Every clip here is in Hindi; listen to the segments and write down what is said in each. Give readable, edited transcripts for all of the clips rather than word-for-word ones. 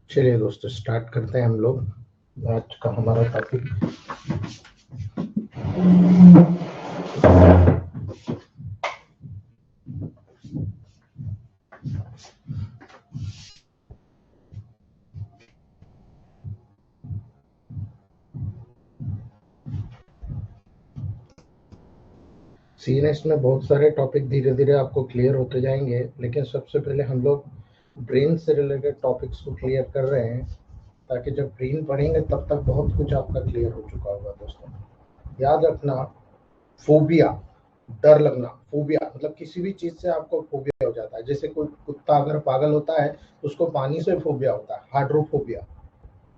चलिए दोस्तों, स्टार्ट करते हैं हम लोग आज का हमारा टॉपिक। सीएनएस में बहुत सारे टॉपिक धीरे धीरे आपको क्लियर होते जाएंगे, लेकिन सबसे पहले हम लोग ब्रेन से रिलेटेड टॉपिक्स को क्लियर कर रहे हैं, ताकि जब ब्रेन पढ़ेंगे तब तक बहुत कुछ आपका क्लियर हो चुका होगा। दोस्तों याद रखना, फोबिया, डर लगना। फोबिया मतलब किसी भी चीज से आपको फोबिया हो जाता है। जैसे कोई कुत्ता अगर पागल होता है तो उसको पानी से फोबिया होता है, हाइड्रोफोबिया,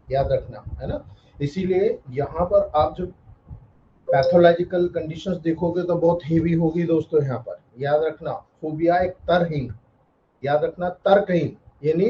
याद रखना है ना। इसीलिए यहाँ पर आप जो पैथोलॉजिकल कंडीशंस देखोगे तो बहुत हेवी होगी दोस्तों। यहाँ पर याद रखना, फोबिया एक तर्कहीन, याद रखना तर्कहीन यानी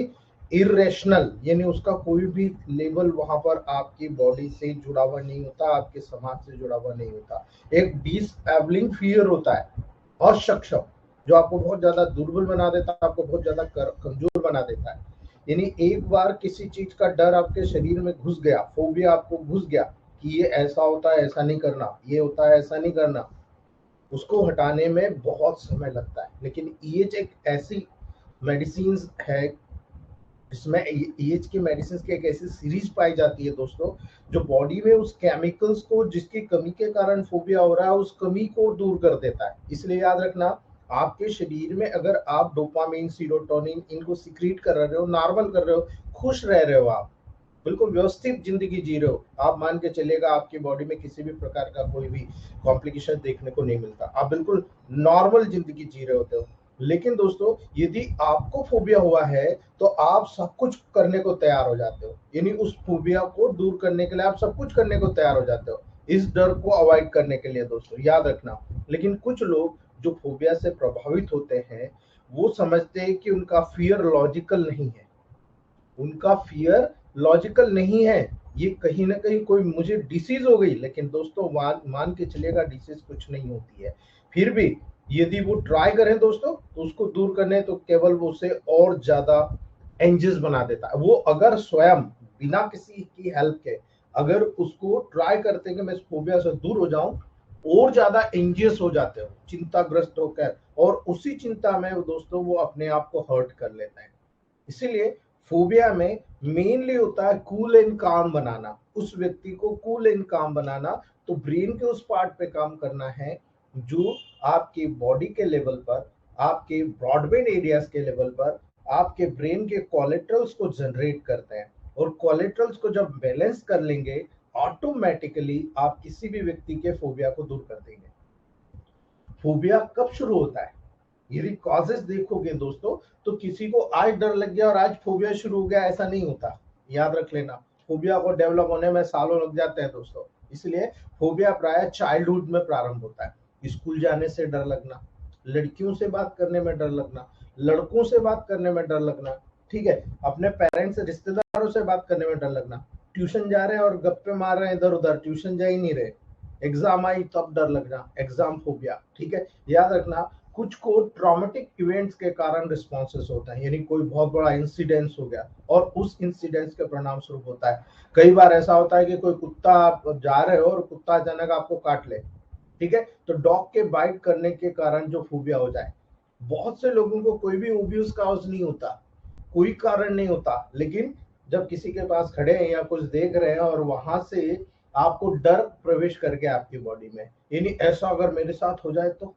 इरेशनल, यानी उसका कोई भी लेवल वहां पर आपकी बॉडी से जुड़ा हुआ नहीं होता, आपके समाज से जुड़ा हुआ नहीं होता। एक डिसएबलिंग फियर होता है, असक्षम, जो आपको बहुत ज्यादा दुर्बल बना देता है, आपको बहुत ज्यादा कमजोर बना देता है। यानी एक बार किसी चीज का डर आपके शरीर में घुस गया, फोबिया आपको घुस गया कि ये ऐसा होता है ऐसा नहीं करना, ये होता है ऐसा नहीं करना, उसको हटाने में बहुत समय लगता है। लेकिन एज एक ऐसी मेडिसिन है, इसमें एज की मेडिसिन की एक ऐसी सीरीज पाई जाती है दोस्तों, जो बॉडी में उस केमिकल्स को, जिसकी कमी के कारण फोबिया हो रहा है, उस कमी को दूर कर देता है। इसलिए याद रखना, आपके शरीर में अगर आप डोपामिन, सीरोटोनिन इनको सिक्रीट कर रहे हो, नॉर्मल कर रहे हो, खुश रह रहे हो, आप बिल्कुल व्यवस्थित जिंदगी जी रहे हो, आप मान के चलेगा आपकी बॉडी में किसी भी प्रकार का कोई भी कॉम्प्लिकेशन देखने को नहीं मिलता, आप बिल्कुल नॉर्मल जिंदगी जी रहे होते हो। लेकिन दोस्तों यदि आपको फोबिया हुआ है तो आप सब कुछ करने को तैयार हो जाते हो, यानी उस फोबिया को दूर करने के लिए आप सब कुछ करने को तैयार हो जाते हो, इस डर को अवॉइड करने के लिए दोस्तों, याद रखना। लेकिन कुछ लोग जो फोबिया से प्रभावित होते हैं, वो समझते हैं कि उनका फियर लॉजिकल नहीं है, उनका फियर लॉजिकल नहीं है, ये कहीं ना कहीं कोई मुझे डिसीज हो गई। लेकिन दोस्तों मान के चलेगा डिसीज कुछ नहीं होती है। फिर भी यदि वो ट्राई करें दोस्तों तो उसको दूर करने, तो केवल वो उसे और ज्यादा एंजियस बना देता है। वो अगर स्वयं बिना किसी की हेल्प के अगर उसको ट्राई करते हैं कि मैं इस फोबिया से दूर हो जाऊं, और ज्यादा एंजियस हो जाते हो, चिंताग्रस्त होकर, और उसी चिंता में दोस्तों वो अपने आप को हर्ट कर लेता है। इसीलिए फोबिया में मेनली होता है कूल एंड काम बनाना, उस व्यक्ति को कूल एंड काम बनाना। तो ब्रेन के उस पार्ट पे काम करना है जो आपके बॉडी के लेवल पर, आपके ब्रॉडबैंड एरियाज के लेवल पर, आपके ब्रेन के कोलेट्रल्स को जनरेट करते हैं। और कोलेट्रल्स को जब बैलेंस कर लेंगे, ऑटोमेटिकली आप किसी भी व्यक्ति के फोबिया को दूर कर देंगे। फोबिया कब शुरू होता है, यदि कॉजेस देखोगे दोस्तों, तो किसी को आज डर लग गया और आज फोबिया शुरू हो गया, ऐसा नहीं होता। याद रख लेना, फोबिया को डेवलप होने में सालों लग जाते हैं दोस्तों। इसलिए फोबिया प्राय चाइल्डहुड में प्रारंभ होता है। स्कूल जाने से डर लगना, लड़कियों से बात करने में डर लगना, लड़कों से बात करने में डर लगना, ठीक है, अपने पेरेंट्स से, रिश्तेदारों से बात करने में डर लगना, ट्यूशन जा रहे हैं और गप्पे मार रहे हैं इधर उधर, ट्यूशन जा ही नहीं रहे, एग्जाम आई तब डर लगना, एग्जाम फोबिया, ठीक है। याद रखना, कुछ को ट्रॉमेटिक इवेंट्स के कारण रिस्पॉन्सेस होता है, यानी कोई बहुत बड़ा इंसिडेंस हो गया और उस इंसिडेंस के परिणाम स्वरूप होता है। कई बार ऐसा होता है कि कोई कुत्ता, आप जा रहे हो और कुत्ता अचानक आपको काट ले, ठीक है, तो डॉग के बाइट करने के कारण जो फोबिया हो जाए। बहुत से लोगों को कोई भी ओब्वियस काउज नहीं होता, कोई कारण नहीं होता, लेकिन जब किसी के पास खड़े हैं या कुछ देख रहे हैं और वहां से आपको डर प्रवेश कर गया आपकी बॉडी में, यानी ऐसा अगर मेरे साथ हो जाए तो,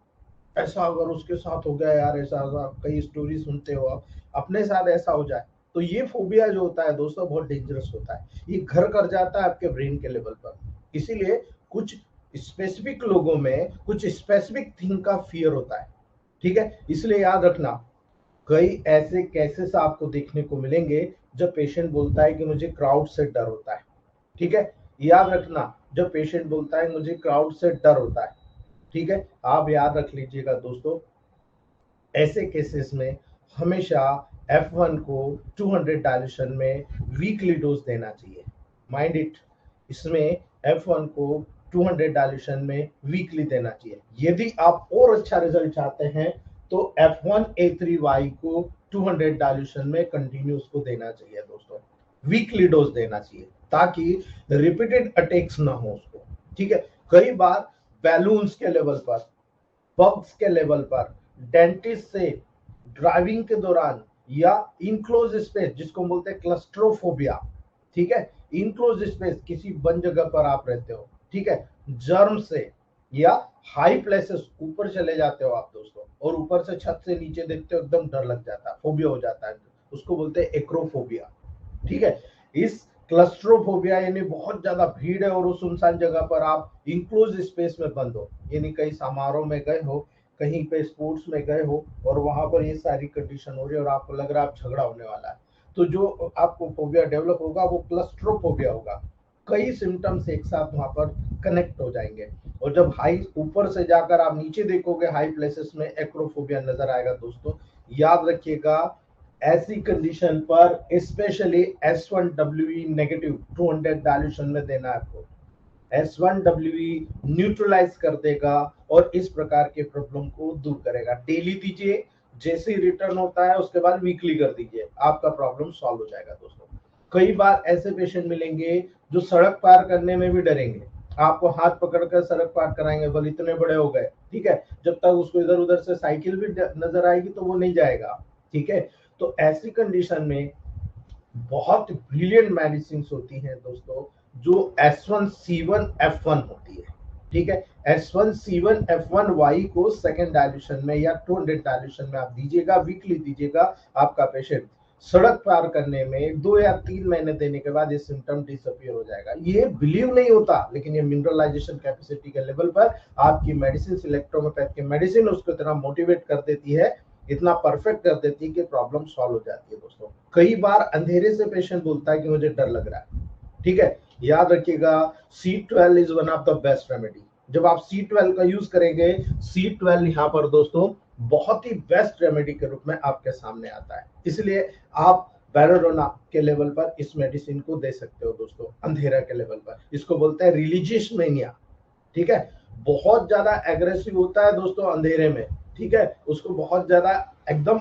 ऐसा अगर उसके साथ हो गया यार, ऐसा कई स्टोरी सुनते हो आप, अपने साथ ऐसा हो जाए, तो ये फोबिया जो होता है दोस्तों बहुत डेंजरस होता है, ये घर कर जाता है आपके ब्रेन के लेवल पर। इसीलिए कुछ स्पेसिफिक लोगों में कुछ स्पेसिफिक थिंग का फियर होता है, ठीक है। इसलिए याद रखना, कई ऐसे केसेस आपको देखने को मिलेंगे जब पेशेंट बोलता है कि मुझे क्राउड से डर होता है, ठीक है। याद रखना, जब पेशेंट बोलता है मुझे क्राउड से डर होता है, ठीक है, आप याद रख लीजिएगा दोस्तों, ऐसे केसेस में हमेशा F1 को 200 डायल्यूशन में वीकली डोज देना चाहिए। माइंड इट, इसमें F1 को 200 डायल्यूशन में वीकली देना चाहिए। यदि आप और अच्छा रिजल्ट चाहते हैं तो F1A3Y को 200 डायल्यूशन में कंटिन्यूस को देना चाहिए दोस्तों, वीकली डोज देना चाहिए ताकि रिपीटेड अटैक्स ना हो उसको। ठीक है, कई बार बैलून्स के लेवल पर, बग्स के लेवल पर, डेंटिस्ट से ड्राइविंग के दौरान, या इनक्लोज स्पेस जिसको बोलते हैं क्लस्ट्रोफोबिया, ठीक है, इनक्लोज स्पेस किसी बंद जगह पर आप रहते हो, ठीक है, जर्म से या हाई प्लेसेस ऊपर चले जाते हो आप दोस्तों, और ऊपर से छत से नीचे देखते हो एकदम डर लग जाता है, फोबिया हो जाता है, उसको बोलते हैं एक्रोफोबिया। ठीक है, इस क्लस्ट्रोफोबिया यानी बहुत ज्यादा भीड़ है और उस सुनसान जगह पर आप इंक्लोज स्पेस में बंद हो, यानी कहीं समारोह में गए हो, कहीं पे स्पोर्ट्स में गए हो और वहां पर ये सारी कंडीशन हो रही है और आपको लग रहा है आप झगड़ा होने वाला है, तो जो आपको फोबिया डेवलप होगा वो क्लस्ट्रोफोबिया होगा। कई सिम्टम्स एक साथ वहां पर कनेक्ट हो जाएंगे और जब हाई ऊपर से जाकर आप नीचे देखोगे हाई प्लेसेस में एक्रोफोबिया नजर आएगा दोस्तों। याद रखिएगा, ऐसी कंडीशन पर स्पेशली S1WE नेगेटिव 200 डायल्यूशन में देना है आपको। S1WE न्यूट्रलाइज कर देगा और इस प्रकार के प्रॉब्लम को दूर करेगा। डेली दीजिए, जैसे ही रिटर्न होता है उसके बाद वीकली कर दीजिए, आपका प्रॉब्लम सॉल्व हो जाएगा दोस्तों। कई बार ऐसे पेशेंट मिलेंगे जो सड़क पार करने में भी डरेंगे, आपको हाथ पकड़कर सड़क पार कराएंगे, बोल इतने बड़े हो गए, ठीक है, जब तक उसको इधर उधर से साइकिल भी नजर आएगी तो वो नहीं जाएगा। ठीक है, तो ऐसी कंडीशन में बहुत ब्रिलियंट मेडिसिन होती हैं दोस्तों जो S1C1F1 होती है। ठीक है, S1C1F1Y को सेकेंड डायल्यूशन में या 200 डायल्यूशन में आप दीजिएगा, वीकली दीजिएगा। आपका पेशेंट सड़क पार करने में 2 या 3 महीने देने के बाद ये सिम्टम डिसअपियर हो जाएगा। ये बिलीव नहीं होता, लेकिन ये मिनरलाइजेशन कैपेसिटी के लेवल पर आपकी मेडिसिन, इलेक्ट्रोमोपैथ की मेडिसिन उसको इतना मोटिवेट कर देती है, इतना परफेक्ट कर देती है कि प्रॉब्लम सॉल्व हो जाती है दोस्तों। कई बार अंधेरे से पेशेंट बोलता है कि मुझे डर लग रहा है। ठीक है, याद रखिएगा, C12 is one of the best remedy. जब आप C12 का यूज करेंगे, C12 यहाँ पर दोस्तों बहुत ही बेस्ट रेमेडी के रूप में आपके सामने आता है, इसलिए आप बेलोडोना के लेवल पर इस मेडिसिन को दे सकते हो दोस्तों। अंधेरा के लेवल पर इसको बोलते हैं रिलीजियस मेनिया। ठीक है, बहुत ज्यादा एग्रेसिव होता है दोस्तों अंधेरे में। ठीक है, उसको बहुत ज्यादा एकदम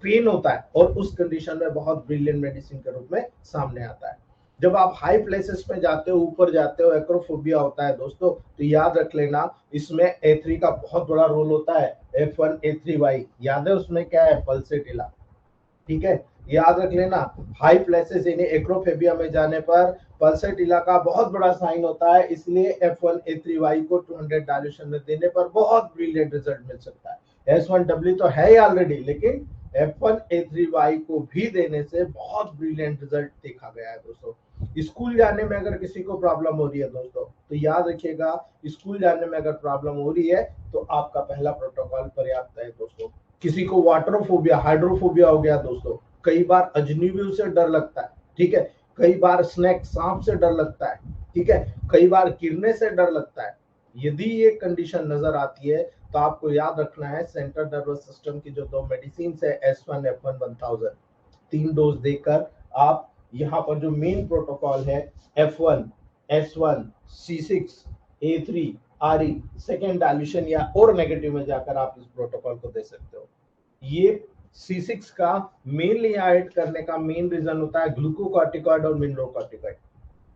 पेन होता है और उस कंडीशन में बहुत ब्रिलियंट मेडिसिन के रूप में सामने आता है। जब आप हाई प्लेसेस में जाते हो, ऊपर जाते हो, एक्रोफोबिया होता है दोस्तों, तो याद रख लेना इसमें A3 का बहुत बड़ा रोल होता है। F1A3Y याद है, उसमें क्या है, पल्सेटिला। ठीक है, याद रख लेना, हाई प्लेसेस यानी एक्रोफोबिया में जाने पर पल्सेटिला का बहुत बड़ा साइन होता है, इसलिए F1A3Y को 200 डायल्यूशन में देने पर बहुत ब्रिलियंट रिजल्ट मिल सकता है। S1W तो है ही ऑलरेडी, लेकिन F1A3Y को भी देने से बहुत ब्रिलियंट रिजल्ट देखा गया है दोस्तों। स्कूल जाने में अगर किसी को प्रॉब्लम हो रही है दोस्तों, तो याद रखिएगा, स्कूल जाने में अगर प्रॉब्लम हो रही है तो आपका पहला प्रोटोकॉल पर्याप्त है दोस्तों। किसी को वाटरोफोबिया, हाइड्रोफोबिया हो गया दोस्तों, कई बार अजनबी से डर लगता है। ठीक है, कई बार स्नेक, सांप से डर लगता है। ठीक है, कई बार गिरने से डर लगता है। यदि ये कंडीशन नजर आती है तो आपको याद रखना है सेंट्रल नर्वस सिस्टम की जो 2 मेडिसिन है S1 F1 1000, 3 डोज देकर आप यहाँ पर जो मेन प्रोटोकॉल है F1 S1 C6 A3 RE second dilution या और नेगेटिव में जाकर आप इस प्रोटोकॉल को दे सकते हो। ये C6 का मेनली ऐड करने का मेन रीजन होता है ग्लूकोकॉर्टिकॉइड और मिनरलोकॉर्टिकॉइड।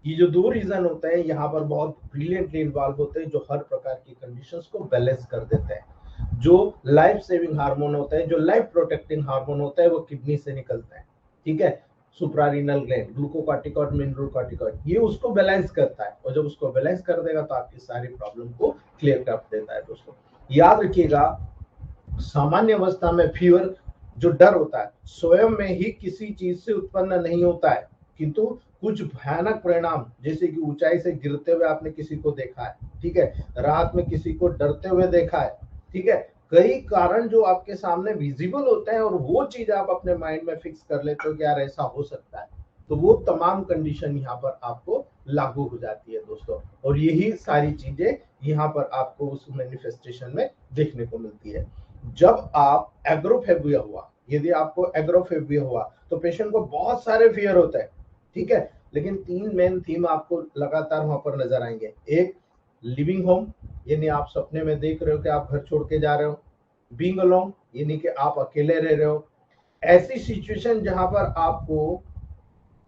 ये जो 2 रीजन होते हैं यहाँ पर बहुत ब्रिलियंटली इन्वॉल्व होते हैं, जो हर प्रकार की कंडीशंस को बैलेंस कर देते हैं। जो लाइफ सेविंग हार्मोन होते हैं, जो लाइफ प्रोटेक्टिंग हार्मोन होता है, वो किडनी से निकलते हैं। ठीक है, सुप्रारीनल ग्लैंड, ग्लूकोकॉर्टिकॉइड, मिनरलोकॉर्टिकॉइड, ये उसको बैलेंस करता है और जब उसको बैलेंस कर देगा तो आपकी सारी प्रॉब्लम को क्लियर कर देता है दोस्तों। याद रखिएगा, सामान्य अवस्था में फीवर जो डर होता है स्वयं में ही किसी चीज से उत्पन्न नहीं होता है, किंतु कुछ भयानक परिणाम, जैसे कि ऊंचाई से गिरते हुए आपने किसी को देखा है, ठीक है, रात में किसी को डरते हुए देखा है, ठीक है, कई कारण जो आपके सामने विजिबल होते हैं और वो चीज आप अपने माइंड में फिक्स कर लेते हो कि यार ऐसा हो सकता है, तो वो तमाम कंडीशन यहाँ पर आपको लागू हो जाती है दोस्तों। और यही सारी चीजें यहाँ पर आपको उस मैनिफेस्टेशन में देखने को मिलती है। जब आप एग्रोफोबिया हुआ, यदि आपको एग्रोफोबिया हुआ तो पेशेंट को बहुत सारे फियर होते हैं। ठीक है, लेकिन 3 मेन थीम आपको लगातार वहां पर नजर आएंगे। एक, लिविंग होम यानी आप सपने में देख रहे हो कि आप घर छोड़ के जा रहे हो, बीइंग अलोन यानी कि आप अकेले रह रहे हो। ऐसी सिचुएशन जहां पर आपको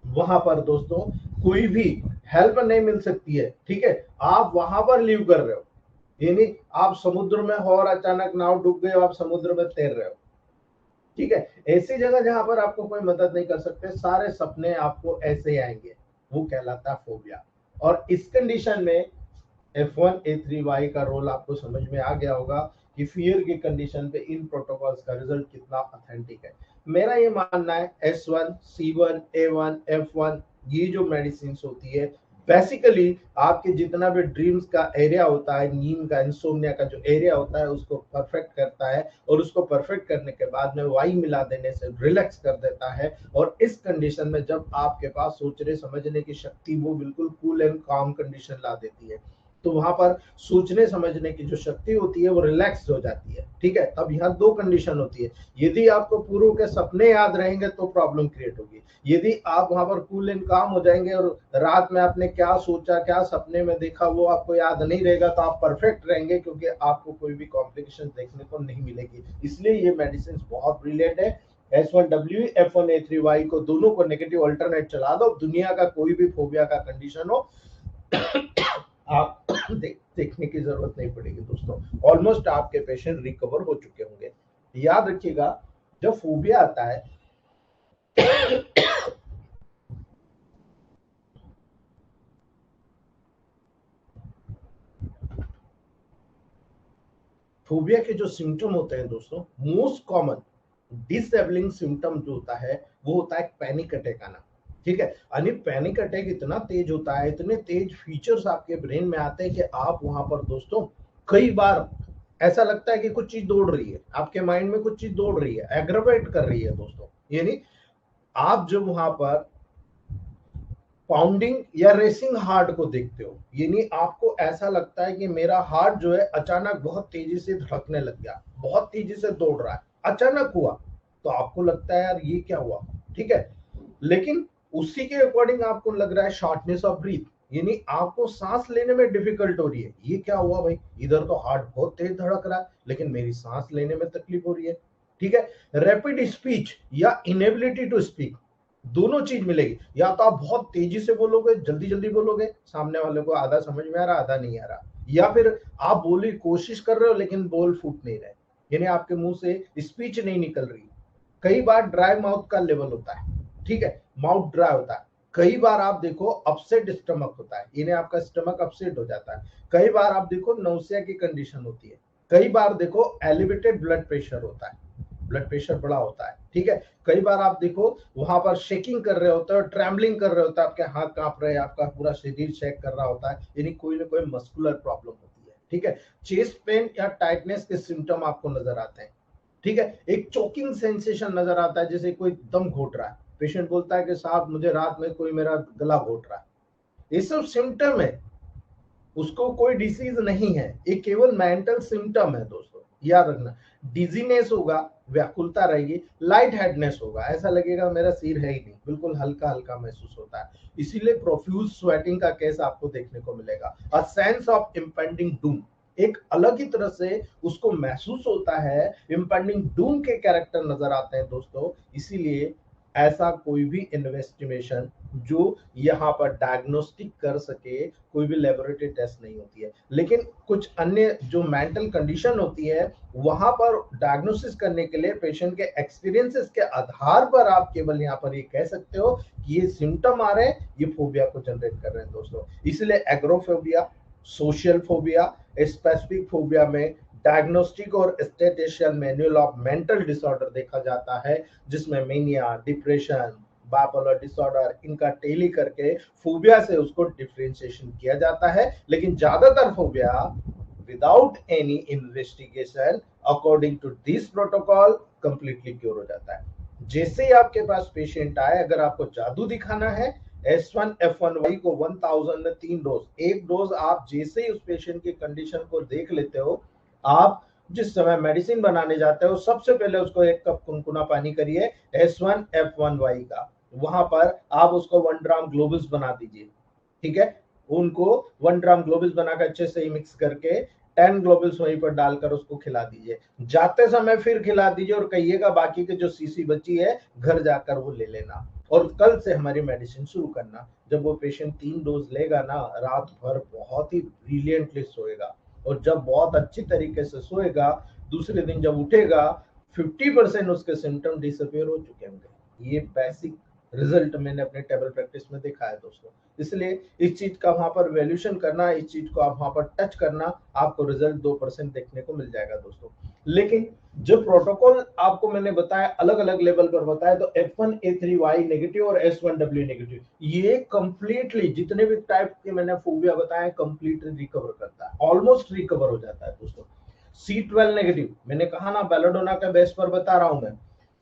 वहां पर दोस्तों कोई भी हेल्प नहीं मिल सकती है, ठीक है, आप वहां पर लिव कर रहे हो, यानी आप समुद्र में हो और अचानक नाव डूब गई, आप समुद्र में तैर रहे हो, ठीक है। ऐसी जगह जहां पर आपको कोई मदद नहीं कर सकते, सारे सपने आपको ऐसे ही आएंगे, वो कहलाता है फोबिया। और इस कंडीशन में F1A3Y का रोल आपको समझ में आ गया होगा कि फियर की कंडीशन पे इन प्रोटोकॉल्स का रिजल्ट कितना ऑथेंटिक है। मेरा ये मानना है S1, C1, A1, F1 ये जो मेडिसिन होती है बेसिकली आपके जितना भी ड्रीम्स का एरिया होता है, नींद का, इंसोम्निया का जो एरिया होता है उसको परफेक्ट करता है, और उसको परफेक्ट करने के बाद में वाई मिला देने से रिलैक्स कर देता है। और इस कंडीशन में जब आपके पास सोचने समझने की शक्ति वो बिल्कुल कूल एंड काम कंडीशन ला देती है, तो वहां पर सोचने समझने की जो शक्ति होती है वो रिलैक्स हो जाती है, ठीक है। तब यहाँ दो कंडीशन होती है, यदि आपको पूर्व के सपने याद रहेंगे तो प्रॉब्लम क्रिएट होगी, यदि आप वहां पर कूल एंड काम हो जाएंगे और रात में आपने क्या सोचा, क्या सपने में देखा वो आपको याद नहीं रहेगा, तो आप परफेक्ट रहेंगे, क्योंकि आपको कोई भी कॉम्प्लिकेशन देखने को नहीं मिलेगी। इसलिए ये मेडिसिन बहुत ब्रिलियंट है। S1W, F1A3Y को दोनों को नेगेटिव अल्टरनेट चला दो, दुनिया का कोई भी फोबिया का कंडीशन हो आप देखने की जरूरत नहीं पड़ेगी दोस्तों। ऑलमोस्ट आपके पेशेंट रिकवर हो चुके होंगे। याद रखिएगा, जब फोबिया आता है फोबिया के जो सिम्टम होते हैं दोस्तों, मोस्ट कॉमन डिसेबलिंग सिम्टम जो होता है वो होता है पैनिक अटैक आना, ठीक है। यानी पैनिक अटैक इतना तेज होता है, इतने तेज फीचर्स आपके ब्रेन में आते हैं कि आप वहां पर दोस्तों कई बार ऐसा लगता है कि कुछ चीज दौड़ रही है आपके माइंड में, कुछ चीज दौड़ रही है, एग्रावेट कर रही है दोस्तों। यानी आप जब वहां पर पाउंडिंग या रेसिंग हार्ट को देखते हो, यानी आपको ऐसा लगता है कि मेरा हार्ट जो है अचानक बहुत तेजी से धड़कने लग गया, बहुत तेजी से दौड़ रहा है, अचानक हुआ, तो आपको लगता है यार ये क्या हुआ, ठीक है। लेकिन उसी के अकॉर्डिंग आपको लग रहा है शॉर्टनेस ऑफ ब्रीथ, यानी आपको सांस लेने में डिफिकल्ट हो रही है। ये क्या हुआ भाई, इधर तो हार्ट बहुत तेज धड़क रहा है लेकिन मेरी सांस लेने में तकलीफ हो रही है, ठीक है। रैपिड स्पीच या इनेबिलिटी टू स्पीक, दोनों चीज मिलेगी। या तो आप बहुत तेजी से बोलोगे, जल्दी जल्दी बोलोगे, सामने वाले को आधा समझ में आ रहा, आधा नहीं आ रहा, या फिर आप बोली कोशिश कर रहे हो लेकिन बोल फूट नहीं रहे, यानी आपके मुंह से स्पीच नहीं निकल रही। कई बार ड्राई माउथ का लेवल होता है, ठीक है, माउथ ड्राई होता है। कई बार आप देखो अपसेट स्टमक होता है, यानी आपका स्टमक अपसेट हो जाता है। कई बार आप देखो नौसिया की कंडीशन होती है। कई बार देखो एलिवेटेड ब्लड प्रेशर होता है, ब्लड प्रेशर बड़ा होता है, ठीक है। कई बार आप देखो वहां पर शेकिंग कर रहे होते हो, ट्रैम्बलिंग कर रहे होते हैं, आपके हाथ कांप रहे हैं, आपका पूरा शरीर शेक कर रहा होता है, यानी कोई ना कोई मस्कुलर प्रॉब्लम होती है, ठीक है। चेस्ट पेन या टाइटनेस के सिम्टम आपको नजर आते हैं, ठीक है। एक चोकिंग सेंसेशन नजर आता है, जैसे कोई दम घोट रहा है, पेशेंट बोलता है कि साहब मुझे रात में कोई मेरा गला घोट रहा है। ये सब सिम्टम है, उसको कोई डिसीज नहीं है, ये केवल मेंटल सिम्टम है दोस्तों, याद रखना। डिजीनेस होगा, व्याकुलता रहेगी, लाइट हेडनेस होगा, ऐसा लगेगा मेरा सिर है ही नहीं, बिल्कुल हल्का हल्का महसूस होता है। इसीलिए प्रोफ्यूज स्वेटिंग का केस आपको देखने को मिलेगा। A sense of impending Doom, एक अलग ही तरह से उसको महसूस होता है, इम्पेंडिंग डूम के कैरेक्टर नजर आते हैं दोस्तों। इसीलिए ऐसा कोई भी इन्वेस्टिगेशन जो यहाँ पर डायग्नोस्टिक कर सके, कोई भी लेबोरेटरी टेस्ट नहीं होती है। लेकिन कुछ अन्य जो मेंटल कंडीशन होती है वहां पर डायग्नोसिस करने के लिए पेशेंट के एक्सपीरियंसेस के आधार पर आप केवल यहाँ पर ये कह सकते हो कि ये सिम्टम आ रहे हैं, ये फोबिया को जनरेट कर रहे हैं दोस्तों। इसलिए agoraphobia, social phobia, specific phobia में डायग्नोस्टिक और statistical manual of mental disorder देखा जाता है, जिसमें मेनिया, डिप्रेशन, बाइपोलर डिसऑर्डर, इनका टेली करके फोबिया से उसको डिफरेंशिएशन किया जाता है। लेकिन ज्यादातर phobia without any investigation according to this protocol completely cure हो जाता है। जैसे ही आपके पास पेशेंट आए, अगर आपको जादू दिखाना है, S1F1Y को 1000 में 3 डोज, एक डोज आप जैसे ही उस पेशेंट की कंडीशन को देख लेते हो, आप जिस समय मेडिसिन बनाने जाते हो सबसे पहले उसको 1 कप कुनकुना पानी करिए S1F1Y का, वहां पर आप उसको 1 ग्राम ग्लोबुल्स बना दीजिए, ठीक है। उनको 1 ग्राम ग्लोबल्स बनाकर अच्छे से ही मिक्स करके 10 ग्लोबल्स वहीं पर डालकर उसको खिला दीजिए। जाते समय फिर खिला दीजिए और कहिएगा बाकी की जो सीसी बची है घर जाकर वो ले लेना, और कल से हमारी मेडिसिन शुरू करना। जब वो पेशेंट 3 डोज लेगा ना, रात भर बहुत ही ब्रिलियंटली सोएगा, और जब बहुत अच्छी तरीके से सोएगा, दूसरे दिन जब उठेगा 50% उसके सिम्टम डिसअपियर हो चुके होंगे। ये बेसिक रिजल्ट मैंने अपने टेबल प्रैक्टिस में देखा है दोस्तों। इसलिए इस चीज का वहां पर वैल्यूएशन करना, इस चीज को आप वहां पर टच करना, आपको रिजल्ट 2% देखने को मिल जाएगा दोस्तों। लेकिन जो प्रोटोकॉल आपको मैंने बताया अलग अलग लेवल पर बताया, तो F1A3Y नेगेटिव और S1W नेगेटिव, ये कंप्लीटली जितने भी टाइप के मैंने फोबिया बताया कंप्लीटली रिकवर करता है, ऑलमोस्ट रिकवर हो जाता है दोस्तों। C12 नेगेटिव मैंने कहा ना, बेलोडोना के बेस पर बता रहा हूं मैं।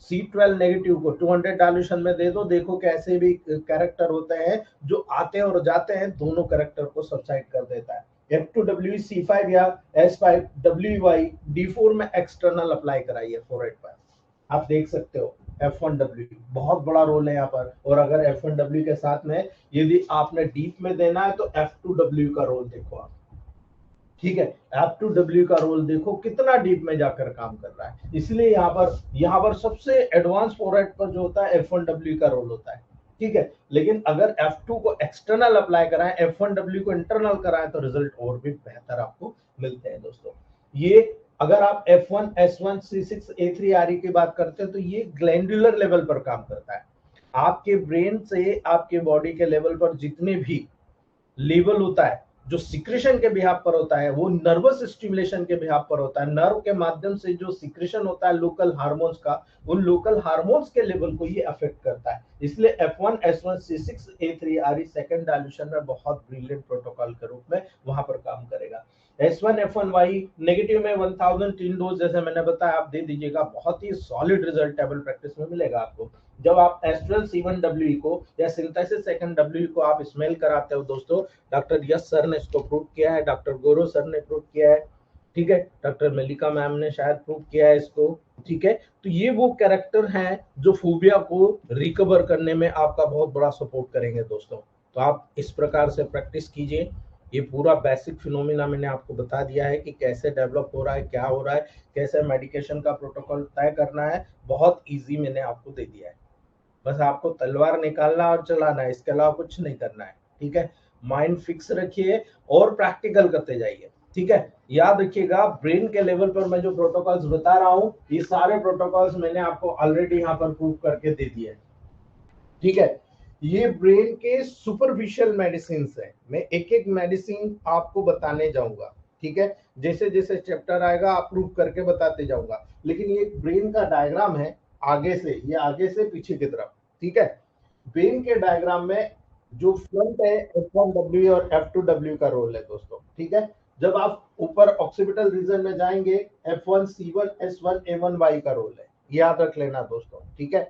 C12 नेगेटिव को 200 डाइल्यूशन में दे दो, देखो कैसे भी कैरेक्टर होते हैं जो आते और जाते हैं, दोनों कैरेक्टर को सबसाइड कर देता है। F2W C5 या S5 WY D4 में एक्सटर्नल अप्लाई कराइए फोरहेड पर, आप देख सकते हो। F1W बहुत बड़ा रोल है यहाँ पर, और अगर F1W के साथ में यदि आपने डीप में देना है तो F2W का रोल देखो आप, ठीक है। F2W का रोल देखो कितना डीप में जाकर काम कर रहा है। इसलिए यहाँ पर सबसे एडवांस फोरहेड पर जो होता है F1W का रोल होता है, ठीक है। लेकिन अगर F2 को एक्सटर्नल अप्लाई कराएं, F1W को इंटरनल कराएं, तो रिजल्ट और भी बेहतर आपको मिलते हैं दोस्तों। ये अगर आप F1 S1 C6 A3 RE की बात करते हैं, तो ये ग्लैंडुलर लेवल पर काम करता है। आपके ब्रेन से आपके बॉडी के लेवल पर जितने भी लेवल होता है, जो सिक्रेशन के बिहाफ पर होता है, वो नर्वस स्टिमुलेशन के बिहाफ पर होता है। नर्व के माध्यम से जो सिक्रेशन होता है लोकल हार्मोन्स का, उन लोकल हार्मोन्स के लेवल को ये अफेक्ट करता है। इसलिए F1 S1 C6 A3 RE second dilution में बहुत ब्रिलियंट प्रोटोकॉल के रूप में वहां पर काम करेगा। S1 F1Y नेगेटिव में 1000 3 डोज जैसे मैंने बताया आप दे दीजिएगा, बहुत ही सॉलिड रिजल्ट टेबल प्रैक्टिस में मिलेगा आपको। जब आप एस्ट्रल C1W को या सिंथेसिस सेकंड W को आप स्मेल कराते हो दोस्तों, डॉक्टर यस सर ने इसको प्रूव किया है, डॉक्टर गौरव सर ने प्रूव किया है, ठीक है, डॉक्टर मल्लिका मैम ने शायद प्रूव किया है इसको, ठीक है। तो ये वो कैरेक्टर हैं जो फोबिया को रिकवर करने में आपका बहुत बड़ा सपोर्ट करेंगे दोस्तों। तो आप इस प्रकार से प्रैक्टिस कीजिए। ये पूरा बेसिक फिनोमिना मैंने आपको बता दिया है कि कैसे डेवलप हो रहा है, क्या हो रहा है, कैसे मेडिकेशन का प्रोटोकॉल तय करना है, बहुत ईजी मैंने आपको दे दिया है। बस आपको तलवार निकालना और चलाना है, इसके अलावा कुछ नहीं करना है, ठीक है। माइंड फिक्स रखिए और प्रैक्टिकल करते जाइए, ठीक है। याद रखिएगा ब्रेन के लेवल पर मैं जो प्रोटोकॉल्स बता रहा हूँ, ये सारे प्रोटोकॉल्स मैंने आपको ऑलरेडी यहाँ पर प्रूव करके दे दिए, ठीक है। ये ब्रेन के सुपरफिशियल मेडिसिन है, मैं एक एक मेडिसिन आपको बताने जाऊंगा, ठीक है। जैसे जैसे चैप्टर आएगा आप प्रूव करके बताते जाऊंगा। लेकिन ये ब्रेन का डायग्राम है, आगे से ये आगे से पीछे की तरफ, ठीक है। ब्रेन के डायग्राम में जो फ्रंट है F1W और F2W का रोल है दोस्तों, ठीक है। जब आप ऊपर ऑक्सीपिटल रीजन में जाएंगे, F1 C1 S1 A1Y का रोल है, याद रख लेना दोस्तों, ठीक है।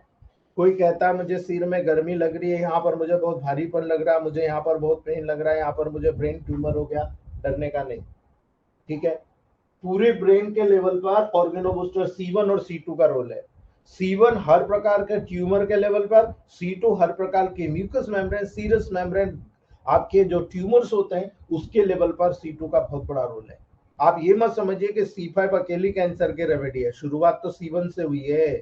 कोई कहता है मुझे सिर में गर्मी लग रही है, यहाँ पर मुझे बहुत भारीपन लग रहा है, मुझे यहाँ पर बहुत पेन लग रहा है, यहाँ पर मुझे ब्रेन ट्यूमर हो गया, डरने का नहीं, ठीक है। पूरे ब्रेन के लेवल पर ऑर्गेनोबूस्टर C1 और C2 का रोल है। C1 हर प्रकार के ट्यूमर के लेवल पर, C2 हर प्रकार के म्यूकस मेम्ब्रेन, सीरस मेम्ब्रेन, आपके जो ट्यूमर्स होते हैं उसके लेवल पर C2 का बहुत बड़ा रोल है। आप ये मत समझिए कि C5 अकेली कैंसर के रेमेडी है, शुरुआत तो C1 से हुई है,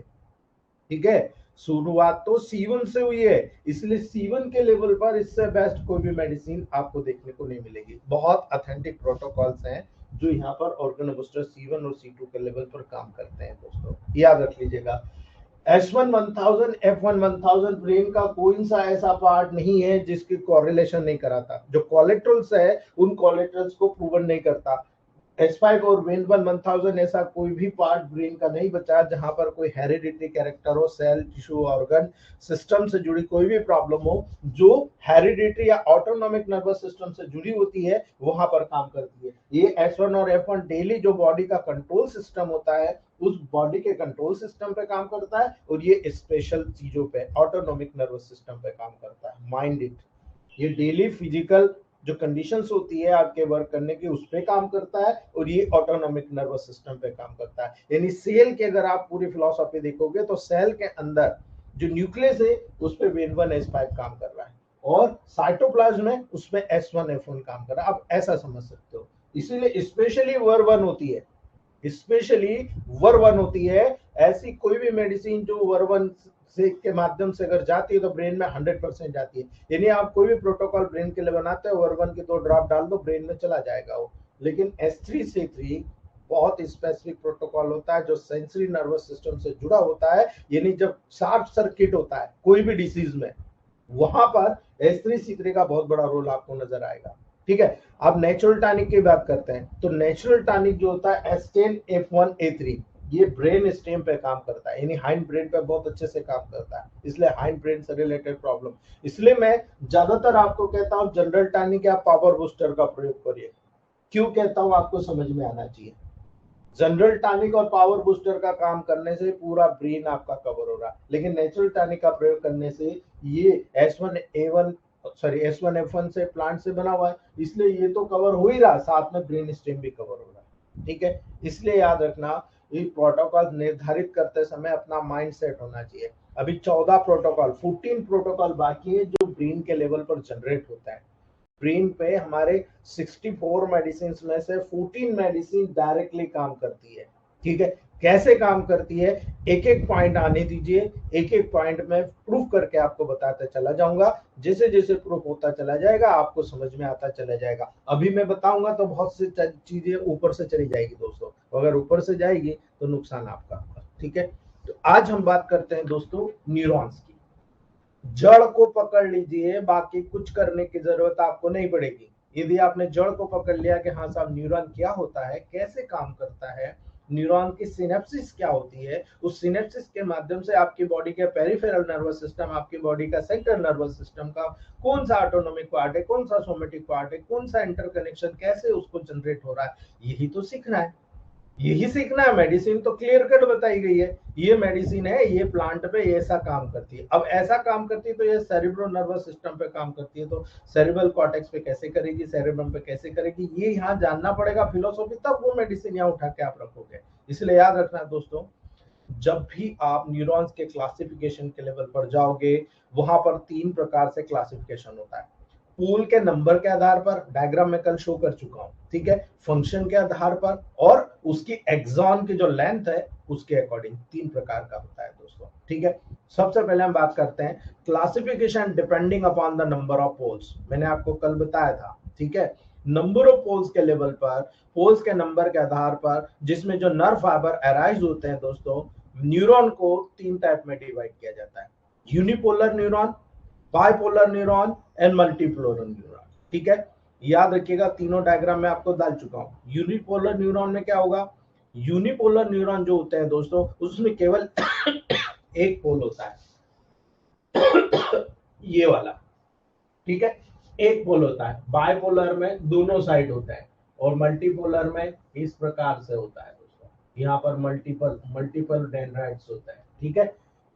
ठीक है। शुरुआत तो C1 से हुई है, इसलिए C1 के लेवल पर इससे बेस्ट कोई भी मेडिसिन आपको देखने को नहीं मिलेगी। बहुत ऑथेंटिक प्रोटोकॉल्स हैं जो यहाँ पर ऑर्गेनोबूस्टर C1 और C2 के लेवल पर काम करते हैं दोस्तों, याद रख लीजिएगा। S1 1000 F1 1000 ब्रेन का कोई सा ऐसा पार्ट नहीं है जिसकी कोरिलेशन नहीं कराता। जो कोलेट्रल्स है उन कोलेट्रल्स को प्रूवन नहीं करता। S5 और Win1 1000 ऐसा कोई भी पार्ट ब्रेन का नहीं बचा जहां पर कोई हेरिडिटरी कैरेक्टर हो, सेल टिश्यू ऑर्गन सिस्टम से जुड़ी कोई भी प्रॉब्लम हो, जो हेरिडिटरी या ऑटोनॉमिक नर्वस सिस्टम से जुड़ी होती है वहां पर काम करती है। ये S1 और F1 डेली जो बॉडी का कंट्रोल सिस्टम होता है उस बॉडी के कंट्रोल सिस्टम पे काम करता है, और ये स्पेशल चीजों पे ऑटोनॉमिक नर्वस सिस्टम पे काम करता है। माइंड इट, ये डेली फिजिकल जो कंडीशंस होती है आपके वर्क करने की उस पे काम करता है, और ये ऑटोनॉमिक नर्वस सिस्टम पे काम करता है। यानी सेल की अगर आप पूरी फिलॉसफी देखोगे तो सेल के अंदर जो न्यूक्लियस है उस पे Win1 S5 काम कर रहा है, और साइटोप्लाज्म में उसमें S1F1 काम कर रहा है। आप ऐसा समझ सकते हो। इसीलिए स्पेशली वर1 होती है, स्पेशली वर1 होती है। ऐसी कोई भी मेडिसिन जो वर1 से के माध्यम से अगर जाती है तो ब्रेन में 100% जाती है। यानी आप कोई भी प्रोटोकॉल ब्रेन के लिए बनाते हो, वर1 के 2 ड्रॉप डाल दो, ब्रेन में चला जाएगा वो। लेकिन S3C3 बहुत स्पेसिफिक प्रोटोकॉल होता है जो सेंसरी नर्वस सिस्टम से जुड़ा होता है। यानी जब शॉर्ट सर्किट होता है कोई भी डिसीज में, वहां पर S3C3 का बहुत बड़ा रोल आपको नजर आएगा। ठीक है, अब नेचुरल टॉनिक की बात करते हैं। तो नेचुरल टॉनिक जो होता है S10F1A3, ये ब्रेन स्टेम पे काम करता है, यानी हाइंड ब्रेन पे बहुत अच्छे से काम करता है। इसलिए हाइंड ब्रेन से रिलेटेड प्रॉब्लम, इसलिए मैं ज्यादातर आपको कहता हूं जनरल टॉनिक या पावर बूस्टर का प्रयोग करिए। क्यों कहता हूं, आपको समझ में आना चाहिए। जनरल टॉनिक और पावर बूस्टर का काम करने से पूरा ब्रेन आपका कवर हो रहा है, लेकिन नेचुरल टॉनिक का प्रयोग करने से ये S1F1 से प्लांट से बना हुआ है, इसलिए ये तो कवर हो ही रहा, साथ में ब्रेन स्टेम भी कवर हो रहा है। ठीक है, इसलिए याद रखना ये प्रोटोकॉल निर्धारित करते समय अपना माइंड सेट होना चाहिए। अभी 14 प्रोटोकॉल 14 प्रोटोकॉल बाकी है जो ब्रेन के लेवल पर जनरेट होता है। ब्रेन पे हमारे 64 मेडिसिन में से 14 मेडिसिन डायरेक्टली काम करती है। ठीक है, कैसे काम करती है एक एक पॉइंट आने दीजिए, एक एक पॉइंट में प्रूफ करके आपको बताते चला जाऊंगा। जैसे जैसे प्रूफ होता चला जाएगा आपको समझ में आता चला जाएगा। अभी मैं बताऊंगा तो बहुत सी चीजें ऊपर से चली जाएगी दोस्तों, अगर ऊपर से जाएगी तो नुकसान आपका। ठीक है, तो आज हम बात करते हैं दोस्तों न्यूरॉन्स की। जड़ को पकड़ लीजिए, बाकी कुछ करने की जरूरत आपको नहीं पड़ेगी। यदि आपने जड़ को पकड़ लिया कि हाँ साहब न्यूरॉन क्या होता है, कैसे काम करता है, न्यूरॉन की सिनेप्सिस क्या होती है, उस सिनेप्सिस के माध्यम से आपकी बॉडी के पेरिफेरल नर्वस सिस्टम, आपकी बॉडी का सेंट्रल नर्वस सिस्टम का कौन सा ऑटोनोमिक पार्ट है, कौन सा सोमेटिक पार्ट है, कौन सा इंटरकनेक्शन कैसे उसको जनरेट हो रहा है, यही तो सीखना है, यही सीखना है। मेडिसिन तो क्लियर कट बताई गई है, ये मेडिसिन है, ये प्लांट पे ऐसा काम करती है। अब ऐसा काम करती है तो ये सेरिब्रो नर्वस सिस्टम पे काम करती है, तो सेरिब्रल कॉर्टेक्स पे कैसे करेगी, सेरेब्रम पे कैसे करेगी, ये यहाँ जानना पड़ेगा फिलोसॉफी, तब वो मेडिसिन यहाँ उठा के आप रखोगे। इसलिए याद रखना दोस्तों, जब भी आप न्यूरॉन्स के क्लासिफिकेशन के लेवल पर जाओगे, वहां पर 3 प्रकार से क्लासिफिकेशन होता है। पूल के नंबर के आधार पर, डायग्राम में कल शो कर चुका हूं। ठीक है, फंक्शन के आधार पर और उसकी एक्सॉन की जो लेंथ है उसके अकॉर्डिंग 3 प्रकार का होता है दोस्तों। ठीक है, सबसे पहले हम बात करते हैं classification depending upon the number of poles. मैंने आपको कल बताया था। ठीक है, नंबर ऑफ पोल्स के लेवल पर, पोल्स के नंबर के आधार पर, जिसमें जो नर्व फाइबर अराइज होते हैं दोस्तों, न्यूरॉन को 3 टाइप में डिवाइड किया जाता है। Unipolar neuron, bipolar neuron and multipolar neuron. ठीक है, याद रखिएगा, तीनों डायग्राम में आपको डाल चुका हूं। यूनिपोलर न्यूरॉन में क्या होगा, यूनिपोलर न्यूरॉन जो होते हैं दोस्तों, उसमें केवल एक पोल होता है, ये वाला। ठीक है, एक पोल होता है। बाइपोलर में दोनों साइड होता है, और मल्टीपोलर में इस प्रकार से होता है दोस्तों, यहाँ पर मल्टीपल डेंड्राइट्स होता है। ठीक है,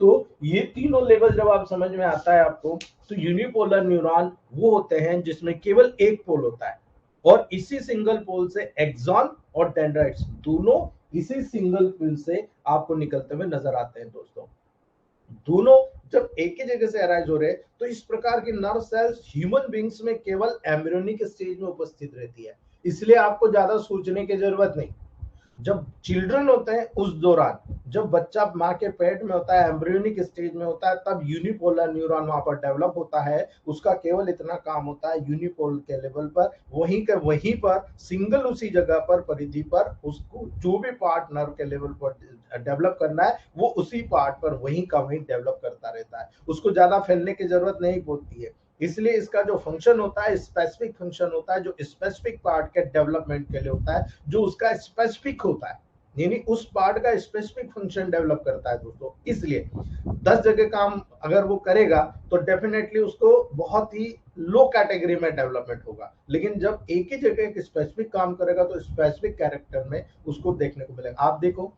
तो ये तीनों लेवल जब आप समझ में आता है आपको, तो यूनिपोलर न्यूरॉन वो होते हैं जिसमें केवल एक पोल होता है, और इसी सिंगल पोल से एक्सॉन और डेंड्राइट्स दोनों इसी सिंगल पोल से आपको निकलते हुए नजर आते हैं दोस्तों। दोनों जब एक ही जगह से अराइज हो रहे, तो इस प्रकार की नर्व सेल्स ह्यूमन बींग्स में केवल एम्ब्रियोनिक स्टेज में उपस्थित रहती है, इसलिए आपको ज्यादा सोचने की जरूरत नहीं। जब चिल्ड्रन होते हैं उस दौरान, जब बच्चा माँ के पेट में होता है, एम्ब्रियोनिक स्टेज में होता है, तब यूनिपोलर न्यूरॉन वहां पर डेवलप होता है। उसका केवल इतना काम होता है यूनिपोल के लेवल पर, वहीं पर सिंगल उसी जगह पर परिधि पर उसको जो भी पार्ट नर्व के लेवल पर डेवलप करना है, वो उसी पार्ट पर वहीं का वहीं डेवलप करता रहता है, उसको ज्यादा फैलने की जरूरत नहीं पड़ती है। इसलिए इसका जो फंक्शन होता है स्पेसिफिक फंक्शन होता है, जो स्पेसिफिक पार्ट के डेवलपमेंट के लिए होता है, जो उसका स्पेसिफिक होता है, यानी उस पार्ट का स्पेसिफिक फंक्शन डेवलप करता है दोस्तों। इसलिए 10 जगह काम अगर वो करेगा तो डेफिनेटली उसको बहुत ही लो कैटेगरी में डेवलपमेंट होगा, लेकिन जब एक ही जगह एक स्पेसिफिक काम करेगा तो स्पेसिफिक कैरेक्टर में उसको देखने को मिलेगा। आप देखो,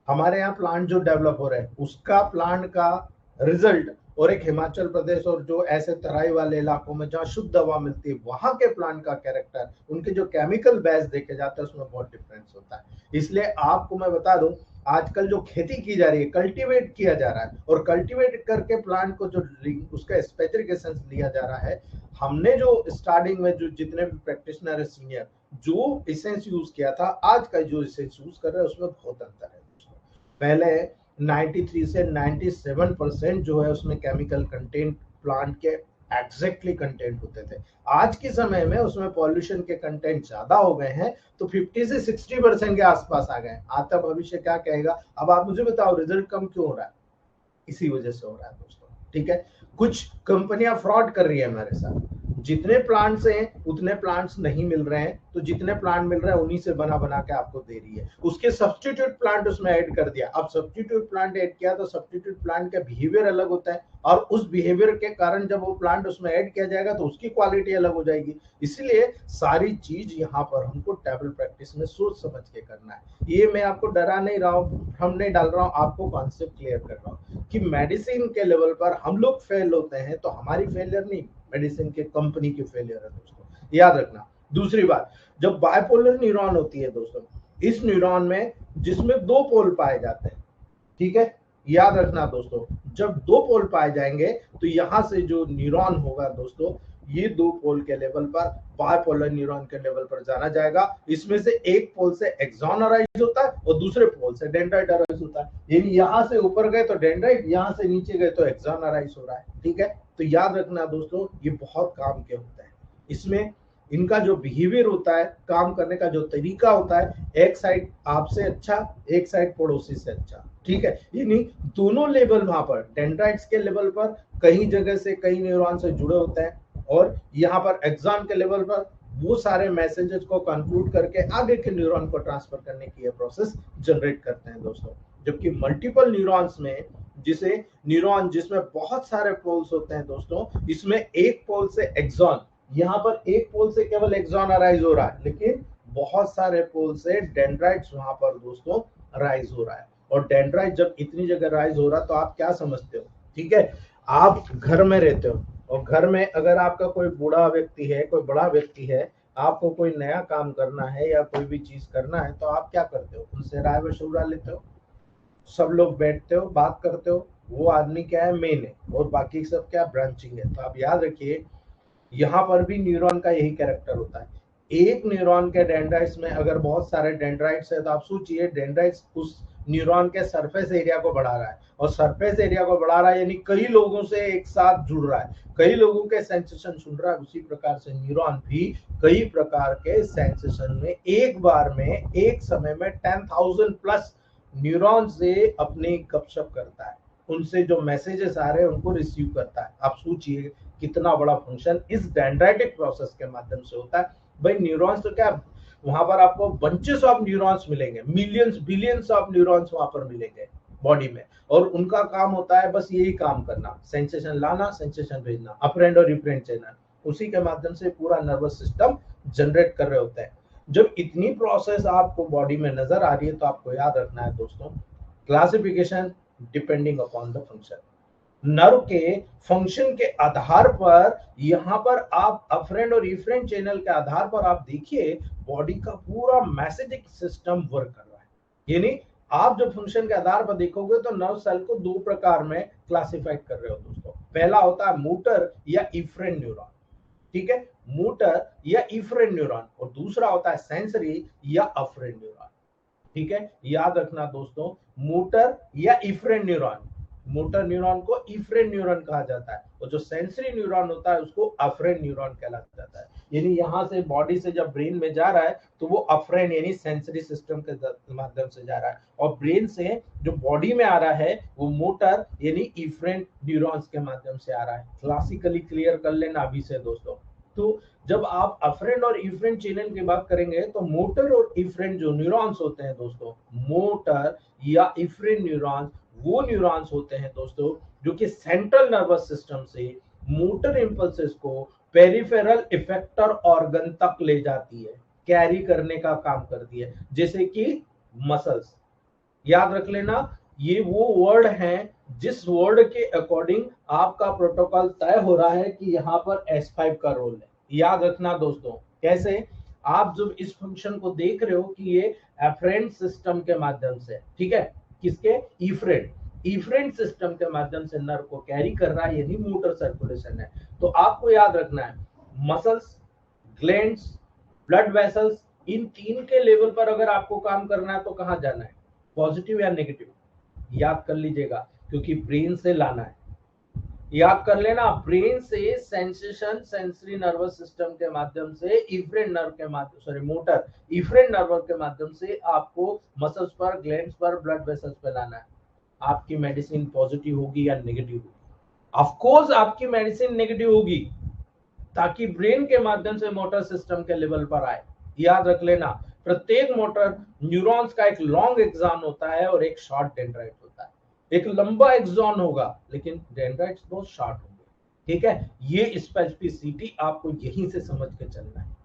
हमारे यहाँ प्लांट जो डेवलप हो रहे हैं, उसका प्लांट का रिजल्ट और एक हिमाचल प्रदेश और जो ऐसे तराई वाले इलाकों में जहाँ शुद्ध हवा मिलती है, वहां के प्लांट का कैरेक्टर, उनके जो केमिकल बेस देखे जाते हैं, उसमें बहुत डिफरेंस होता है। इसलिए आपको मैं बता दूं, आजकल जो खेती की जा रही है, कल्टीवेट किया जा रहा है, और कल्टीवेट करके प्लांट को जो उसका स्पेसिफिकेशन लिया जा रहा है, हमने जो स्टार्टिंग में जो जितने भी प्रैक्टिशनर है सीनियर, जो एसेंस यूज किया था, आज का जो एसेंस यूज कर रहे हैं उसमें बहुत अंतर है। पहले 93 से 97% जो है उसमें केमिकल कंटेंट प्लांट के एग्जैक्टली कंटेंट होते थे। आज के समय में उसमें पॉल्यूशन के कंटेंट ज्यादा हो गए हैं, तो 50 से 60% के आसपास आ गए। आता भविष्य क्या कहेगा, अब आप मुझे बताओ रिजल्ट कम क्यों हो रहा है? इसी वजह से हो रहा है दोस्तों, ठीक है। कुछ कंपनियां फ्रॉड कर रही है हमारे साथ, जितने प्लांट्स हैं उतने प्लांट्स नहीं मिल रहे हैं, तो जितने प्लांट मिल रहे हैं उन्हीं से बना बना के आपको दे रही है, उसके सब्स्टिट्यूट प्लांट उसमें ऐड कर दिया। अब सब्स्टिट्यूट प्लांट ऐड किया तो सब्स्टिट्यूट प्लांट का बिहेवियर अलग होता है, और उस बिहेवियर के कारण जब वो प्लांट उसमें ऐड किया जाएगा तो उसकी क्वालिटी अलग हो जाएगी। इसलिए सारी चीज यहाँ पर हमको टेबल प्रैक्टिस में सोच समझ के करना है। ये मैं आपको डरा नहीं रहा हूँ, हम नहीं डाल रहा हूँ, आपको कॉन्सेप्ट क्लियर कर रहा हूँ कि मेडिसिन के लेवल पर हम लोग फेल होते हैं तो हमारी फेलियर नहीं, मेडिसिन के कंपनी की फेलियर है दोस्तों, याद रखना। दूसरी बात, जब बायपोलर न्यूरॉन होती है दोस्तों, इस न्यूरॉन में जिसमें 2 पोल पाए जाते हैं, ठीक है, याद रखना दोस्तों, जब 2 पोल पाए जाएंगे तो यहां से जो न्यूरॉन होगा दोस्तों, ये 2 पोल के लेवल पर बायपोलर न्यूरॉन के लेवल पर जाना जाएगा। इसमें से एक पोल से एक्सॉन अराइज होता है और दूसरे पोल से डेंड्राइट अराइज होता है। यानी यहां से ऊपर गए तो डेंड्राइट, यहां से नीचे गए तो एक्सॉन अराइज हो रहा है, ठीक है। तो याद रखना दोस्तों, ये बहुत काम के होते हैं। इसमें इनका जो बिहेवियर होता है, काम करने का जो तरीका होता है, एक साइड आपसे अच्छा, एक साइड पड़ोसी से अच्छा, ठीक है। यानी दोनों लेवल वहां पर डेंड्राइट्स के लेवल पर कई जगह से कई न्यूरॉन से जुड़े होते हैं, और यहाँ पर एक्सॉन के लेवल पर वो सारे मैसेजेस को कंक्लूड करके आगे के न्यूरॉन को ट्रांसफर करने की ये प्रोसेस जनरेट करते हैं दोस्तों। जबकि मल्टीपल न्यूरॉन्स में, जिसे न्यूरॉन जिसमें बहुत सारे पोल्स होते हैं दोस्तों, इसमें एक पोल से एक्सॉन, यहाँ पर एक पोल से केवल एक्सॉन अराइज हो रहा है, लेकिन बहुत सारे पोल से डेंड्राइट्स वहां पर दोस्तों राइज हो रहा है। और डेंड्राइट जब इतनी जगह राइज हो रहा, तो आप क्या समझते हो, ठीक है, आप घर में रहते हो, और घर में अगर आपका कोई बूढ़ा व्यक्ति है, कोई बड़ा व्यक्ति है, आपको कोई नया काम करना है या कोई भी चीज करना है, तो आप क्या करते हो, उनसे राय मशवरा लेते हो, सब लोग बैठते हो, बात करते हो, वो आदमी क्या है, मेन है, और बाकी सब क्या ब्रांचिंग है। तो आप याद रखिए, यहाँ पर भी न्यूरॉन का यही कैरेक्टर होता है। एक न्यूरॉन के डेंड्राइट्स में अगर बहुत सारे डेंड्राइट्स है, तो आप सोचिए डेंड्राइट्स उस न्यूरॉन के सरफेस एरिया को बढ़ा रहा है, और सरफेस एरिया को बढ़ा रहा है यानी कई लोगों से एक साथ जुड़ रहा है, कई लोगों के सेंसेशन सुन रहा है। उसी प्रकार से न्यूरॉन भी कई प्रकार के सेंसेशन में एक बार में, एक समय में 10,000 प्लस न्यूरॉन से अपनी गपशप करता है, उनसे जो मैसेजेस आ रहे हैं उनको रिसीव करता है। आप सोचिए कितना बड़ा फंक्शन इस डेंड्राइटिक प्रोसेस के माध्यम से होता है। भाई न्यूरॉन्स तो क्या, वहां पर आपको बंचेस ऑफ न्यूरॉन्स मिलेंगे, मिलियंस बिलियंस ऑफ न्यूरॉन्स वहां पर मिलेंगे बॉडी में, और उनका काम होता है बस यही काम करना, सेंसेशन लाना, सेंसेशन भेजना, अपरेंड और रिप्रेंड चैनल, उसी के माध्यम से पूरा नर्वस सिस्टम जनरेट कर रहे होते हैं। जब इतनी प्रोसेस आपको बॉडी में नजर आ रही है, तो आपको याद रखना है दोस्तों, classification depending upon the function, nerve के फंक्शन के आधार पर, यहां पर आप अफरेंट और इफरेंट चैनल के आधार पर आप देखिए बॉडी का पूरा मैसेजिंग सिस्टम वर्क कर रहा है। यानी आप जब फंक्शन के आधार पर देखोगे तो नर्व सेल को 2 प्रकार में क्लासिफाइड कर रहे हो दोस्तों। पहला होता है मोटर या इफरेंट न्यूरॉन, ठीक है, मोटर या इफरेंट न्यूरॉन, और दूसरा होता है सेंसरी या अफरेंट न्यूरॉन, ठीक है। याद रखना दोस्तों, मोटर या इफरेंट न्यूरॉन, मोटर न्यूरॉन को इफरेंट न्यूरॉन कहा जाता है, और जो सेंसरी न्यूरॉन होता है उसको अफरेंट न्यूरॉन कहला जाता है। यानी यहाँ से बॉडी से जब ब्रेन में जा रहा है तो वो अफरेंट यानी सेंसरी सिस्टम के माध्यम से जा रहा है, और ब्रेन से जो बॉडी में आ रहा है वो मोटर यानी इफरेंट न्यूरॉन्स के माध्यम से आ रहा है। क्लासिकली क्लियर कर लेना अभी से दोस्तों। तो जब आप अफरेंट और इफरेंट चैनल की बात करेंगे, तो मोटर और इफरेंट जो न्यूरॉन्स होते हैं दोस्तों, मोटर या इफरेंट न्यूरॉन्स वो न्यूरॉन्स होते हैं दोस्तों जो कि सेंट्रल नर्वस सिस्टम से मोटर इंपल्सेस को पेरिफेरल इफेक्टर ऑर्गन तक ले जाती है, कैरी करने का काम करती है, जैसे कि मसल्स। याद रख लेना, ये वो वर्ड हैं जिस वर्ड के अकॉर्डिंग आपका प्रोटोकॉल तय हो रहा है कि यहाँ पर S5 का रोल है। याद रखना दोस्तों, कैसे, आप जब इस फंक्शन को देख रहे हो कि ये एफरेंट सिस्टम के माध्यम से, ठीक है, किसके, इफरेंट सिस्टम के माध्यम से नर्व को कैरी कर रहा है, यही मोटर सर्कुलेशन है। तो आपको याद रखना है मसल्स, ग्लैंड्स, ब्लड वेसल्स, इन तीन के लेवल पर अगर आपको काम करना है तो कहां जाना है, पॉजिटिव या नेगेटिव, याद कर लीजिएगा, क्योंकि ब्रेन से लाना है। याद कर लेना, ब्रेन से सेंसेशन सेंसरी नर्वस सिस्टम के माध्यम से इफरेंट नर्व के माध्यम, सॉरी मोटर इफरेंट नर्व के माध्यम से आपको मसल्स पर, ग्लैंड्स पर, ब्लड वेसल्स पे लाना है। आपकी मेडिसिन पॉजिटिव होगी या नेगेटिव होगी? ऑफ कोर्स आपकी मेडिसिन नेगेटिव होगी, ताकि ब्रेन के माध्यम से मोटर सिस्टम के लेवल पर आए। याद रख लेना, प्रत्येक मोटर न्यूरॉन्स का एक लॉन्ग एक्सॉन होता है और एक शॉर्ट डेंड्राइट होता है। एक लंबा एक्सॉन होगा लेकिन डेंड्राइट्स बहुत शॉर्ट होंगे, ठीक है। ये स्पेसिफिसिटी आपको यहीं से समझ के चलना है,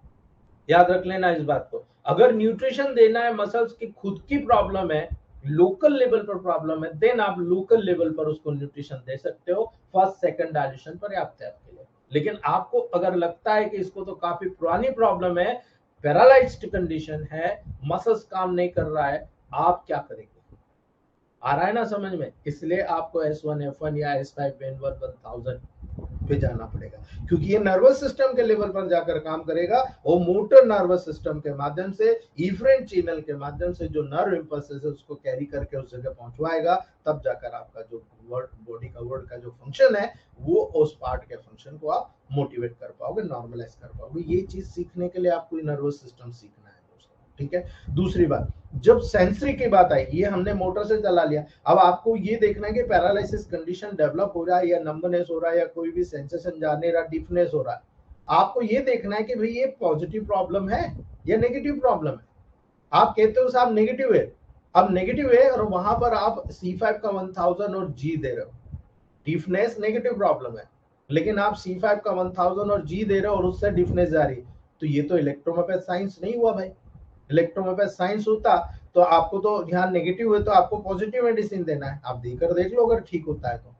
याद रख लेना इस बात को। अगर न्यूट्रिशन देना है, मसल्स की खुद की प्रॉब्लम है, लोकल लेवल पर प्रॉब्लम है, देन आप लोकल लेवल पर उसको न्यूट्रिशन दे सकते हो, फर्स्ट सेकंड डायल्यूशन पर्याप्त है आपके लिए। लेकिन आपको अगर लगता है कि इसको तो काफी पुरानी प्रॉब्लम है, पैरालाइज्ड कंडीशन है, मसल्स काम नहीं कर रहा है, आप क्या करेंगे? आ रहा है ना समझ में? इसलिए आपको S1F1 या S5N1 1000 पे जाना पड़ेगा, क्योंकि ये नर्वस सिस्टम के लेवल पर जाकर काम करेगा और मोटर नर्वस सिस्टम के माध्यम से, इफरेंट चैनल के माध्यम से जो नर्व इंपल्सेस है उसको कैरी करके उस जगह पहुंचवाएगा। तब जाकर आपका जो वर्ड, बॉडी का वर्ड का जो फंक्शन है, वो उस पार्ट के फंक्शन को आप मोटिवेट कर पाओगे, नॉर्मलाइज कर पाओगे। ये चीज सीखने के लिए आपको नर्वस सिस्टम सीखना है दोस्तों, ठीक है। दूसरी बात, जब सेंसरी की बात आई, ये हमने मोटर से चला लिया, अब आपको ये देखना है कि पैरालिसिस कंडीशन डेवलप हो रहा है या नंबनेस हो रहा है या कोई भी सेंसेशन जा नहीं रहा, डिफनेस हो रहा है। आपको ये देखना है कि भाई ये पॉजिटिव प्रॉब्लम है या नेगेटिव प्रॉब्लम है। आप कहते हो साहब नेगेटिव है, अब नेगेटिव है और वहां पर आप C5 का 1000 और G दे रहे हो, डिफनेस नेगेटिव प्रॉब्लम है, लेकिन आप C5 का 1000 और G दे रहे हो और उससे डिफनेस जा रही, तो ये तो इलेक्ट्रोमोपैथ साइंस नहीं हुआ भाई। इलेक्ट्रोमोपैथ साइंस होता तो आपको तो ध्यान नेगेटिव है तो आपको पॉजिटिव मेडिसिन देना है, आप देकर देख लो अगर ठीक होता है तो,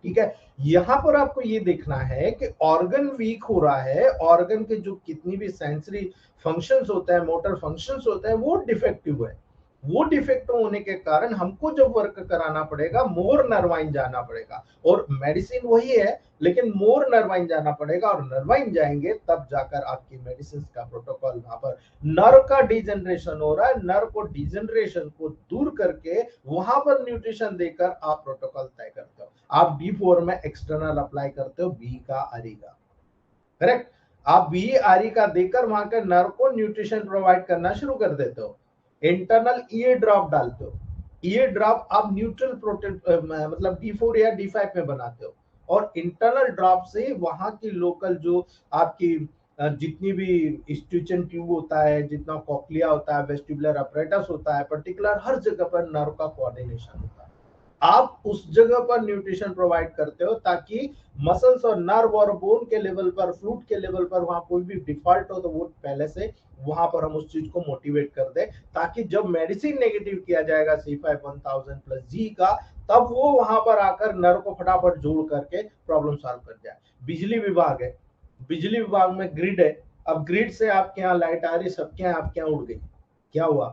ठीक है। यहां पर आपको ये देखना है कि ऑर्गन वीक हो रहा है, ऑर्गन के जो कितनी भी सेंसरी फंक्शंस होते हैं, मोटर फंक्शंस होते हैं, वो डिफेक्टिव है। वो डिफेक्टिव होने के कारण हमको जब वर्क कराना पड़ेगा, मोर नर्वाइन जाना पड़ेगा, और मेडिसिन वही है लेकिन मोर नर्वाइन जाना पड़ेगा, और नर्वाइन जाएंगे तब जाकर आपकी मेडिसिन का प्रोटोकॉल, वहां पर नर्व का डिजेनरेशन हो रहा है, नर्व को डिजेनरेशन को दूर करके वहां पर न्यूट्रिशन देकर आप प्रोटोकॉल तय करते हो। आप D4 में एक्सटर्नल अप्लाई करते हो, बी का आरी का, करेक्ट। आप बी आरी का देकर वहां के नर्व को न्यूट्रिशन प्रोवाइड करना शुरू कर देते हो। इंटरनल ईयर ड्रॉप डालते हो, ईयर ड्रॉप आप न्यूट्रल मतलब D4 या D5 में बनाते हो, और इंटरनल ड्रॉप से वहां की लोकल जो आपकी जितनी भी स्टिचन ट्यूब होता है, जितना कॉक्लिया होता है, वेस्टिबुलर अपरेटस होता है, पर्टिकुलर हर जगह पर नर्व का कोऑर्डिनेशन होता है, आप उस जगह पर न्यूट्रिशन प्रोवाइड करते हो ताकि मसल्स और नर्व और बोन के लेवल पर, फ्लूइड के लेवल पर वहां कोई भी डिफॉल्ट हो तो वो पहले से वहां पर हम उस चीज को मोटिवेट कर दे, ताकि जब मेडिसिन नेगेटिव किया जाएगा C5 1000 प्लस G का, तब वो वहां पर आकर नर्व को फटाफट जोड़ करके प्रॉब्लम सॉल्व कर जाए। बिजली विभाग है, बिजली विभाग में ग्रिड है, अब ग्रिड से आपके यहाँ लाइट आ रही, सबके यहाँ आपके यहाँ उड़ गई, क्या हुआ,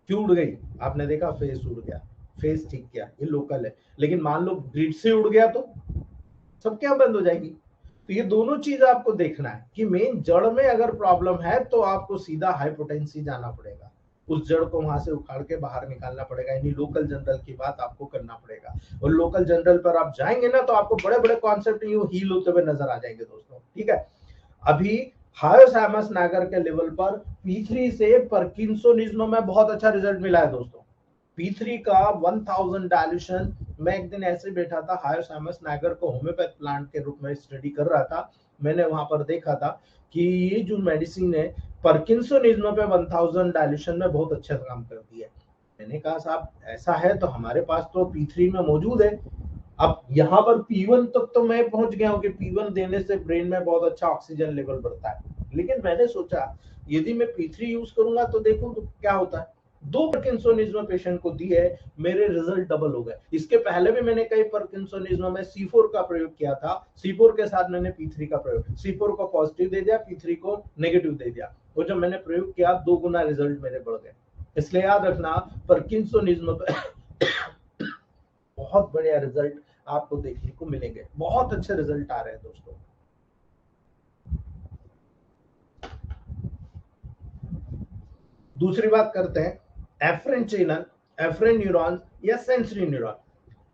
क्यों उड़ गई? आपने देखा फेस उड़ गया, फेस ठीक किया, ये लोकल है, लेकिन मान लो ग्रिड से उड़ गया तो सब क्या बंद हो जाएगी। तो ये दोनों चीज आपको देखना है कि मेन जड़ में अगर प्रॉब्लम है तो आपको सीधा हाइपोटेंसी जाना पड़ेगा, उस जड़ को वहां से उखाड़ के बाहर निकालना पड़ेगा, यानी लोकल जनरल की बात आपको करना पड़ेगा। और लोकल जनरल पर आप जाएंगे ना तो आपको बड़े बड़े कॉन्सेप्ट हील होते हुए नजर आ जाएंगे दोस्तों, ठीक है। अभी हायोसाइमस नागर के लेवल पर P3 से पार्किंसोनिज्म में बहुत अच्छा रिजल्ट मिला है दोस्तों। P3 का 1000 डायल्यूशन, मैं एक दिन ऐसे बैठा था, हायोसाइमस नागर को होम्योपैथ प्लांट के रूप में स्टडी कर रहा था, मैंने वहां पर देखा था कि ये जो मेडिसिन है पार्किंसोनिज्म पे 1000 डायल्यूशन में बहुत अच्छा काम करती है। मैंने कहा साहब ऐसा है तो हमारे पास तो P3 में मौजूद है। अब यहाँ पर P1 तक तो मैं पहुंच गया हूँ कि P1 देने से ब्रेन में बहुत अच्छा ऑक्सीजन लेवल बढ़ता है, लेकिन मैंने सोचा यदि मैं P3 यूज करूंगा तो देखूं तो क्या होता है। 2 पार्किंसोनिज्म पेशेंट को दी है, मेरे रिजल्ट डबल हो गए। इसके पहले भी मैंने कई पार्किंसोनिज्म में C4 का प्रयोग किया था, C4 के साथ मैंने P3 का प्रयोग, C4 को पॉजिटिव दे दिया, P3 को नेगेटिव दे दिया, और जब मैंने प्रयोग किया 2 गुना रिजल्ट मेरे बढ़ गए। इसलिए याद रखना, पार्किंसोनिज्म बहुत बढ़िया रिजल्ट आपको देखने को मिलेंगे, बहुत अच्छे रिजल्ट आ रहे हैं दोस्तों। दूसरी बात करते हैं एफरेंट चैनल, एफरेंट न्यूरॉन या सेंसरी न्यूरॉन।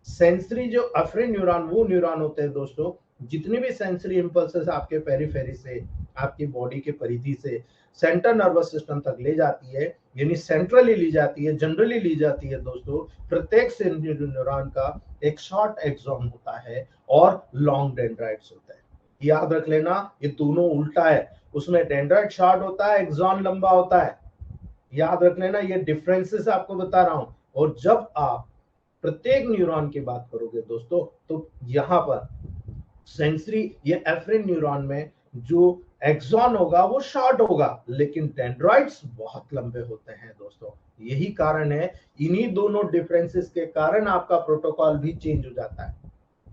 सेंसरी जो एफरेंट न्यूरॉन वो न्यूरॉन होते हैं दोस्तों, जितनी भी सेंसरी इंपल्सेस आपके पेरिफेरी से, आपकी बॉडी के परिधि से सेंट्रल नर्वस सिस्टम तक ले जाती है, यानी सेंट्रली ली जाती है, जनरली ली जाती है दोस्तों। प्रत्येक सेंसरी न्यूरॉन का एक शॉर्ट एक्सॉन होता है और लॉन्ग डेंड्राइट्स होता है। याद रख लेना, ये दोनों उल्टा है, उसमें डेंड्राइट शॉर्ट होता है, एक्सॉन लंबा होता है। याद रख लेना, ये डिफरेंसेस आपको बता रहा हूं। और जब आप प्रत्येक न्यूरॉन की बात करोगे दोस्तों, तो यहां पर सेंसरी या एफरेंट न्यूरॉन में जो एक्सॉन होगा वो शॉर्ट होगा, लेकिन डेंड्राइट्स बहुत लंबे होते हैं दोस्तों। यही कारण है, इन्हीं दोनों डिफरेंसेस के कारण आपका प्रोटोकॉल भी चेंज हो जाता है।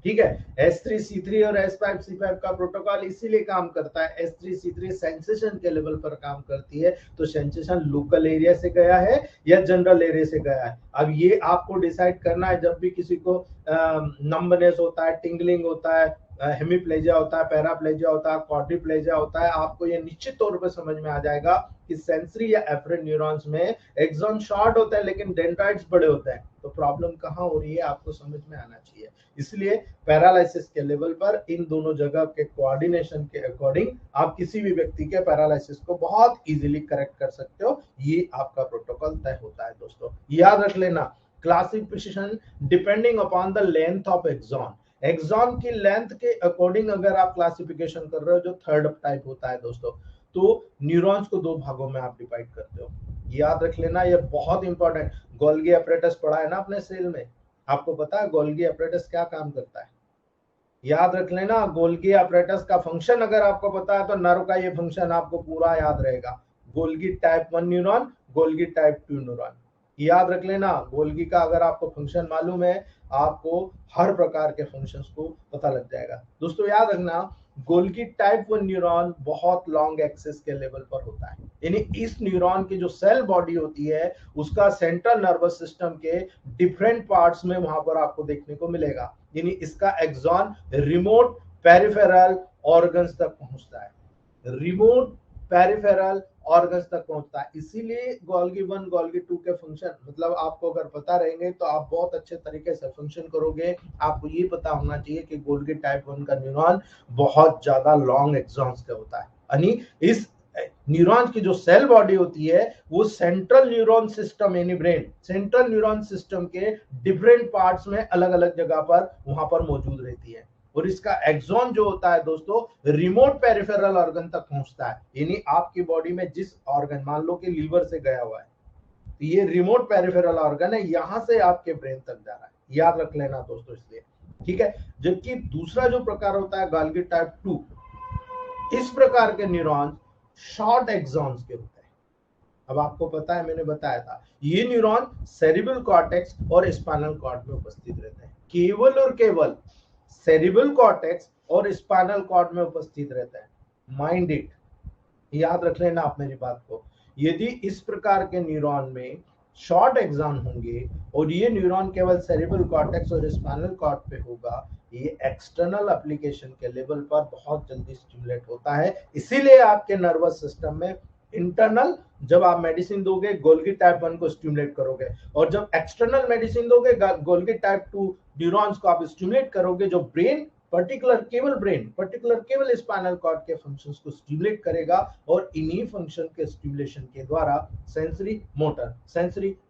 ठीक है, S3C3 और S5C5 का प्रोटोकॉल इसीलिए काम करता है। S3C3 सेंसेशन के लेवल पर काम करती है, तो सेंसेशन लोकल एरिया से गया है या जनरल एरिया से गया है। अब ये आपको डिसाइड करना है, जब भी किसी को नंबनेस होता है, टिंगलिंग होता है, हेमीप्लेजिया होता है, पैराप्लेजिया होता है, क्वाड्रिप्लेजिया होता है, आपको ये निश्चित तौर पर समझ में आ जाएगा कि सेंसरी या एफरेंट न्यूरॉन्स में एक्सॉन शॉर्ट होता है लेकिन डेंड्राइट्स बड़े होते हैं। तो प्रॉब्लम कहाँ हो रही है आपको समझ में आना चाहिए। इसलिए पैरालिसिस के लेवल पर इन दोनों जगह के कोऑर्डिनेशन के अकॉर्डिंग आप किसी भी व्यक्ति के पैरालिसिस को बहुत इजीली करेक्ट कर सकते हो। ये आपका प्रोटोकॉल तय होता है दोस्तों। याद रख लेना, classification depending upon the length of axon, axon की लेंथ के अकॉर्डिंग अगर आप क्लासिफिकेशन कर रहे हो, जो थर्ड टाइप होता है दोस्तों, तो न्यूरॉन्स को 2 भागों में आप डिवाइड करते हो। याद रख लेना, ये बहुत इंपॉर्टेंट। गोल्गी अपरेटस पढ़ा है ना अपने सेल में, आपको पता है गोल्गी अपरेटस क्या काम करता है? याद रख लेना, गोल्गी अपरेटस का फंक्शन अगर आपको पता है तो नर्व का ये फंक्शन आपको पूरा याद रहेगा। Golgi type 1 neuron, Golgi type 2 neuron. याद रख लेना, गोल्गी का अगर आपको फंक्शन मालूम है, आपको हर प्रकार के फंक्शंस को पता लग जाएगा। दोस्तों याद रखना, गोल्गी टाइप 1 न्यूरॉन बहुत लॉन्ग एक्सिस के लेवल पर होता है, यानी इस न्यूरॉन की जो सेल बॉडी होती है उसका सेंट्रल नर्वस सिस्टम के डिफरेंट पार्ट्स में वहां पर आपको देखने को मिलेगा, यानी इसका एक्सॉन रिमोट पेरिफेरल ऑर्गन्स तक पहुंचता है, रिमोट पेरिफेरल ऑर्गन्स तक पहुंचता है। इसीलिए गोल्गी 1 गोल्गी 2 के फंक्शन, मतलब आपको अगर पता रहेंगे तो आप बहुत अच्छे तरीके से फंक्शन करोगे। आपको ये पता होना चाहिए कि गोल्गी टाइप 1 का न्यूरॉन बहुत ज्यादा लॉन्ग एक्सॉन्स का होता है, यानी इस न्यूरॉन की जो सेल बॉडी होती है वो सेंट्रल न्यूरॉन सिस्टम यानी ब्रेन, सेंट्रल न्यूरॉन सिस्टम के डिफरेंट पार्ट्स में अलग अलग जगह पर वहां पर मौजूद रहती है। और इसका एक्सॉन जो होता है दोस्तों, रिमोट पेरिफेरल ऑर्गन तक पहुंचता है, यानी आपकी बॉडी में जिस ऑर्गन, मान लो कि लीवर से गया हुआ है, तो ये रिमोट पेरिफेरल ऑर्गन है, यहां से आपके ब्रेन तक जा रहा है। याद रख लेना दोस्तों, इसलिए ठीक है। जबकि दूसरा जो प्रकार होता है गोल्गी टाइप 2, इस प्रकार के न्यूरॉन्स शॉर्ट एक्सॉन्स के होते हैं। अब आपको पता है, मैंने बताया था, ये न्यूरॉन सेरिब्रल कॉर्टेक्स और स्पाइनल कॉर्ड में उपस्थित रहते हैं, केवल और केवल सेरिब्रल कॉर्टेक्स और स्पाइनल कॉर्ड में उपस्थित रहता है। माइंड इट, याद रख लेना आप मेरी बात को। यदि इस प्रकार के न्यूरॉन में शॉर्ट एक्सॉन होंगे और ये न्यूरॉन केवल सेरिब्रल कॉर्टेक्स और स्पाइनल कॉर्ड पे होगा, ये एक्सटर्नल एप्लीकेशन के लेवल पर बहुत जल्दी स्टिमुलेट होता है। इसीलिए आपके नर्वस सिस्टम में इंटरनल, जब आप मेडिसिन दोगे गोल्गी टाइप 1 को स्टिमुलेट करोगे, और जब एक्सटर्नल मेडिसिन दोगे गोल्गी टाइप 2 न्यूरॉन्स को आप स्टिमुलेट करोगे, जो ब्रेन पर्टिकुलर केवल स्पाइनल कॉर्ड के फंक्शंस को स्टिमुलेट करेगा, और इन्हीं फंक्शन के स्टिमुलेशन के द्वारा सेंसरी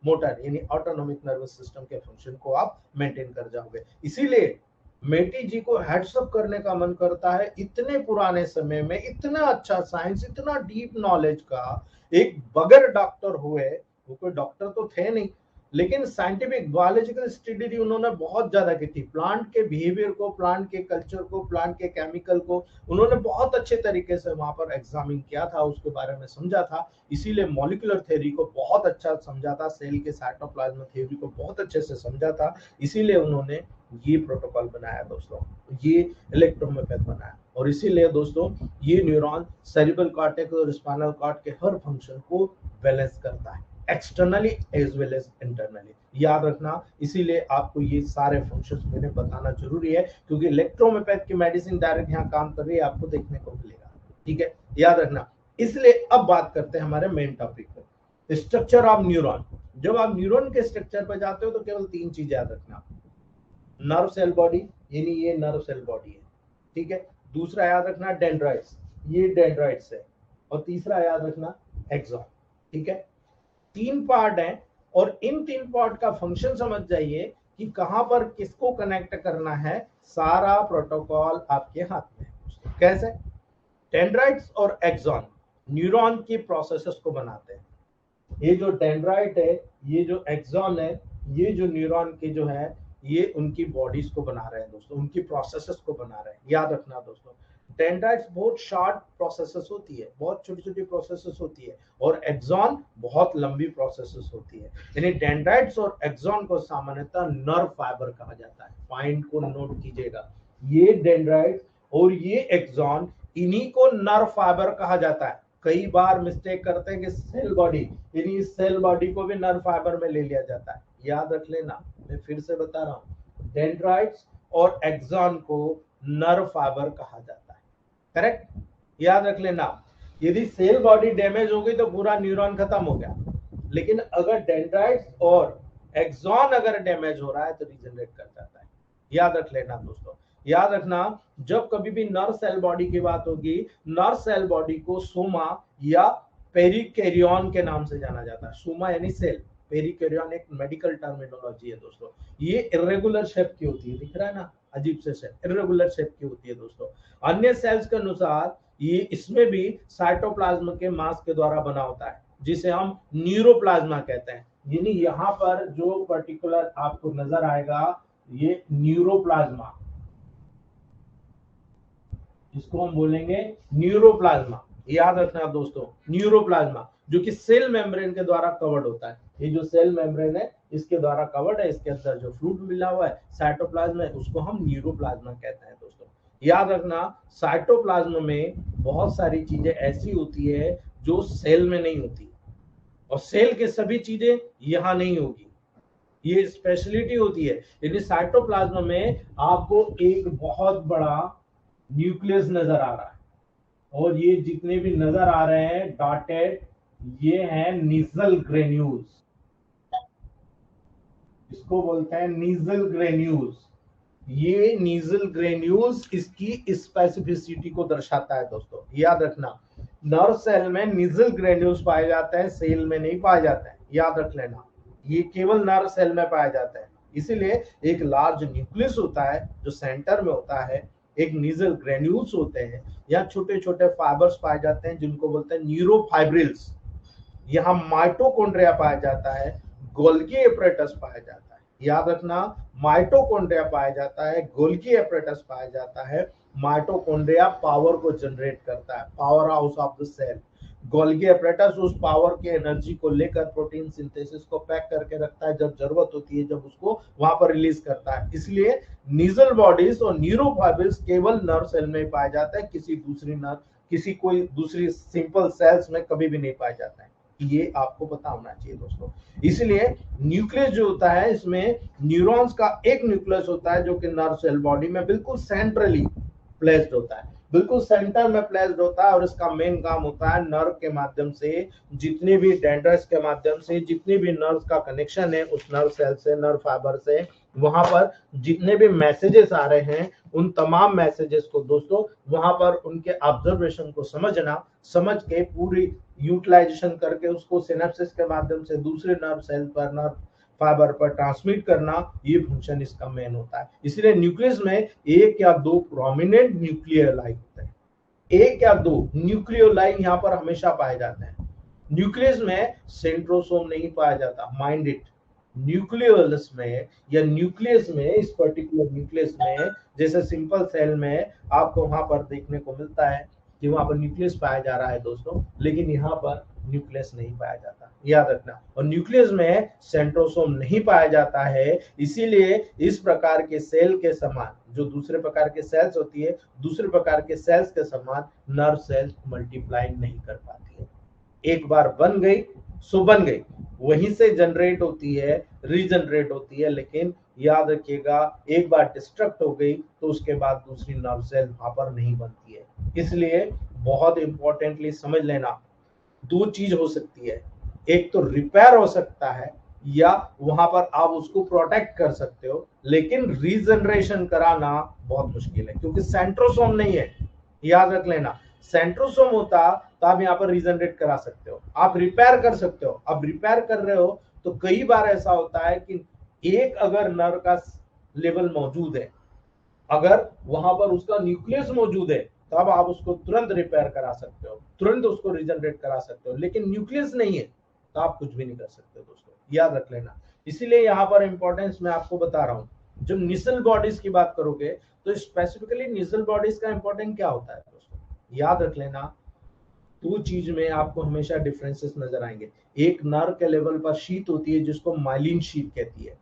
मोटर यानी ऑटोनोमिक नर्वस सिस्टम के फंक्शन को आप मेंटेन कर जाओगे। इसीलिए मेटी जी को हेड्सअप करने का मन करता है, इतने पुराने समय में इतना अच्छा साइंस, इतना डीप नॉलेज का एक बगैर डॉक्टर हुए, वो कोई डॉक्टर तो थे नहीं, लेकिन साइंटिफिक बायोलॉजिकल स्टडी उन्होंने बहुत ज्यादा की थी, प्लांट के बिहेवियर को, प्लांट के कल्चर को, प्लांट के केमिकल को उन्होंने बहुत अच्छे तरीके से वहां पर एग्जामिन किया था, उसके बारे में समझा था। इसीलिए मॉलिक्यूलर थ्योरी को बहुत अच्छा समझा था, सेल के साइटोप्लाज्म थ्योरी को बहुत अच्छे से समझा था। इसीलिए उन्होंने ये प्रोटोकॉल बनाया दोस्तों, ये इलेक्ट्रोमेकेनिकल बनाया। और इसीलिए दोस्तों ये न्यूरॉन सेरिब्रल कॉर्टेक्स और स्पाइनल कॉर्ड के हर फंक्शन को बैलेंस करता है, externally as well as internally. याद रखना, इसीलिए आपको ये सारे फंक्शंस मैंने बताना जरूरी है, क्योंकि इलेक्ट्रोमेकेनिकल की मेडिसिन डायरेक्ट यहाँ काम कर रही है, आपको देखने को मिलेगा। ठीक है, याद रखना। इसलिए अब बात करते हैं हमारे मेन टॉपिक पर, स्ट्रक्चर ऑफ न्यूरॉन। जब आप न्यूरॉन के स्ट्रक्चर पर जाते हो तो केवल 3 चीज याद रखना, नर्व सेल बॉडी, यानी ये नर्व सेल बॉडी है। ठीक है, दूसरा याद रखना डेंड्राइट्स, ये डेंड्राइट्स है। और तीसरा याद रखना एक्सॉन। ठीक है, 3 पार्ट हैं, और इन 3 पार्ट का फंक्शन समझ जाइए कि कहां पर किसको कनेक्ट करना है। सारा प्रोटोकॉल आपके हाथ में है। कैसे? डेंड्राइट्स और एक्सॉन न्यूरॉन की प्रोसेसेस को बनाते हैं। ये जो डेंड्राइट है, ये जो एक्सॉन है, ये जो न्यूरॉन की जो है, ये उनकी बॉडीज को बना रहे हैं दोस्तों, उनकी प्रोसेसेस को बना रहे हैं। याद रखना दोस्तों, डेंड्राइट्स बहुत शॉर्ट प्रोसेसेस होती है, बहुत छोटी छोटी प्रोसेसेस होती है, और एक्सॉन बहुत लंबी प्रोसेसेस होती है। यानी डेंड्राइट्स और एक्सॉन को सामान्यतः नर्व फाइबर कहा जाता है। पॉइंट को नोट कीजिएगा, ये डेंड्राइट्स और ये एक्सॉन, इन्हीं को नर्व फाइबर कहा जाता है। कई बार मिस्टेक करते हैं कि सेल बॉडी, यानी सेल बॉडी को भी नर्व फाइबर में ले लिया जाता है। याद रख लेना, मैं फिर से बता रहा हूं, डेंड्राइट्स और एक्सॉन को नर्व फाइबर कहा जाता है। करेक्ट, याद रख लेना। यदि सेल बॉडी डैमेज हो गई तो पूरा न्यूरॉन खत्म हो गया, लेकिन अगर डेंड्राइट्स और एक्सॉन अगर डैमेज हो रहा है तो रीजनरेट कर जाता है। याद रख लेना दोस्तों। याद रखना, जब कभी भी नर्व सेल बॉडी की बात होगी, नर्व सेल बॉडी को सोमा या पेरिकैरियन के नाम से जाना जाता है। सोमा यानी सेल, पेरिकैरियन एक मेडिकल टर्मिनोलॉजी है दोस्तों। ये इरेगुलर शेप की होती है, दिख रहा है ना, अजीब से शेप, इरेगुलर शेप की होती है दोस्तों। अन्य सेल्स के अनुसार ये इसमें भी साइटोप्लाज्म के मास के द्वारा बना होता है, जिसे हम न्यूरोप्लाज्मा कहते हैं। यानी यहाँ पर जो पर्टिकुलर आपको नजर आएगा, ये न्यूरोप्लाज्मा, इसको हम बोलेंगे न्यूरोप्लाज्मा। याद रखना दोस्तों, न्यूरोप्लाज्मा जो कि सेल मेम्ब्रेन के द्वारा कवर्ड होता है। ये जो सेल मेम्ब्रेन है इसके द्वारा कवर्ड है, इसके अंदर जो फ्लूइड मिला हुआ है साइटोप्लाज्म है, उसको हम न्यूरोप्लाज्मा कहते हैं दोस्तों। याद रखना, साइटोप्लाज्म में बहुत सारी चीजें ऐसी होती है जो सेल में नहीं होती, और सेल के सभी चीजें यहाँ नहीं होगी, ये स्पेशलिटी होती है। यानी साइटोप्लाज्म में आपको एक बहुत बड़ा न्यूक्लियस नजर आ रहा है, और ये जितने भी नजर आ रहे हैं डॉटेड, ये हैं नीजल ग्रेन्यूल्स, इसको बोलते हैं नीजल ग्रेन्यूल्स। ये नीजल ग्रेन्यूल्स इसकी स्पेसिफिसिटी को दर्शाता है दोस्तों। याद रखना, नर्व सेल में नीजल ग्रेन्यूल्स पाए जाते हैं, सेल में नहीं पाए जाते हैं। याद रख लेना, ये केवल नर्व सेल में पाए जाते हैं। इसीलिए एक लार्ज न्यूक्लियस होता है जो सेंटर में होता है, एक नीजल ग्रेन्यूल्स होते हैं, यहाँ छोटे छोटे फाइबर्स पाए जाते हैं जिनको बोलते हैं न्यूरोफाइब्रिल्स। यहाँ माइटोकॉन्ड्रिया पाया जाता है, गोल्गी एपरेटस पाया जाता है। याद रखना, माइटोकॉन्ड्रिया पाया जाता है, गोल्गी एपरेटस पाया जाता है। माइटोकॉन्ड्रिया पावर को जनरेट करता है, power house of the cell. Golgi apparatus उस पावर के एनर्जी को लेकर प्रोटीन सिंथेसिस को पैक करके रखता है, जब जरूरत होती है जब उसको वहां पर रिलीज करता है। इसलिए नीजल बॉडीज और न्यूरोफाइब्रिल्स केवल नर्व सेल में पाए जाते हैं, किसी कोई दूसरी सिंपल सेल्स में कभी भी नहीं पाए जाते हैं। ये आपको पता होना चाहिए दोस्तों। इसलिए न्यूक्लियस जो होता है, इसमें न्यूरॉन्स का एक न्यूक्लियस होता है जो कि नर्व सेल बॉडी में बिल्कुल सेंट्रली प्लेस्ड होता है, बिल्कुल सेंटर में प्लेस्ड होता है, और इसका मेन काम होता है नर्व के माध्यम से, जितने भी डेंड्राइट्स के माध्यम से जितने भी नर्व का कनेक्शन है उस नर्व सेल से, नर्व फाइबर से, वहां पर जितने भी मैसेजेस आ रहे हैं उन तमाम मैसेजेस को दोस्तों वहां पर उनके ऑब्जर्वेशन को समझना, समझ के पूरी यूटिलाइजेशन करके उसको सिनेप्सिस के माध्यम से दूसरे नर्व सेल पर, नर्व फाइबर पर ट्रांसमिट करना, ये फंक्शन इसका मेन होता है। इसलिए न्यूक्लियस में एक या दो प्रोमिनेंट न्यूक्लियोलाई होते हैं, एक या दो न्यूक्लियोलाई यहाँ पर हमेशा पाए जाते हैं। न्यूक्लियस में सेंट्रोसोम नहीं पाया जाता, माइंड इट। न्यूक्लियस में या न्यूक्लियस में, इस पर्टिकुलर न्यूक्लियस में, जैसे सिंपल सेल में आपको वहां पर देखने को मिलता है कि वहां पर न्यूक्लियस पाया जा रहा है दोस्तों, लेकिन यहाँ पर न्यूक्लियस नहीं पाया जाता, याद रखना। और न्यूक्लियस में सेंट्रोसोम नहीं पाया जाता है, इसीलिए इस प्रकार के सेल के समान, जो दूसरे प्रकार के सेल्स होती है, दूसरे प्रकार के सेल्स के समान नर्व सेल मल्टीप्लाई नहीं कर पाती है। एक बार बन गई सो बन गई, वहीं से जनरेट होती है, रीजनरेट होती है, लेकिन याद रखिएगा एक बार डिस्ट्रक्ट हो गई तो उसके बाद दूसरी नर्व सेल वहां पर नहीं बनती है। इसलिए बहुत इंपॉर्टेंटली समझ लेना, दो चीज हो सकती है, एक तो रिपेयर हो सकता है या वहां पर आप उसको प्रोटेक्ट कर सकते हो, लेकिन रीजनरेशन कराना बहुत मुश्किल है क्योंकि सेंट्रोसोम नहीं है। याद रख लेना, सेंट्रोसोम होता तो आप यहाँ पर रीजनरेट करा सकते हो, आप रिपेयर कर सकते हो। अब रिपेयर कर रहे हो तो कई बार ऐसा होता है कि एक अगर नर्व का लेवल मौजूद है, अगर वहां पर उसका न्यूक्लियस मौजूद है, तब आप उसको तुरंत रिपेयर करा सकते हो, तुरंत उसको रीजनरेट करा सकते हो, लेकिन न्यूक्लियस नहीं है तो आप कुछ भी नहीं कर सकते दोस्तों, याद रख लेना। इसीलिए यहाँ पर इंपॉर्टेंस मैं आपको बता रहा हूँ। जब निसल बॉडीज की बात करोगे तो स्पेसिफिकली निसल बॉडीज का इंपॉर्टेंट क्या होता है दोस्तों, याद रख लेना। दो चीज में आपको हमेशा डिफरेंसेस नजर आएंगे। एक नर्व के लेवल पर शीत होती है जिसको माइलिन शीत कहती है,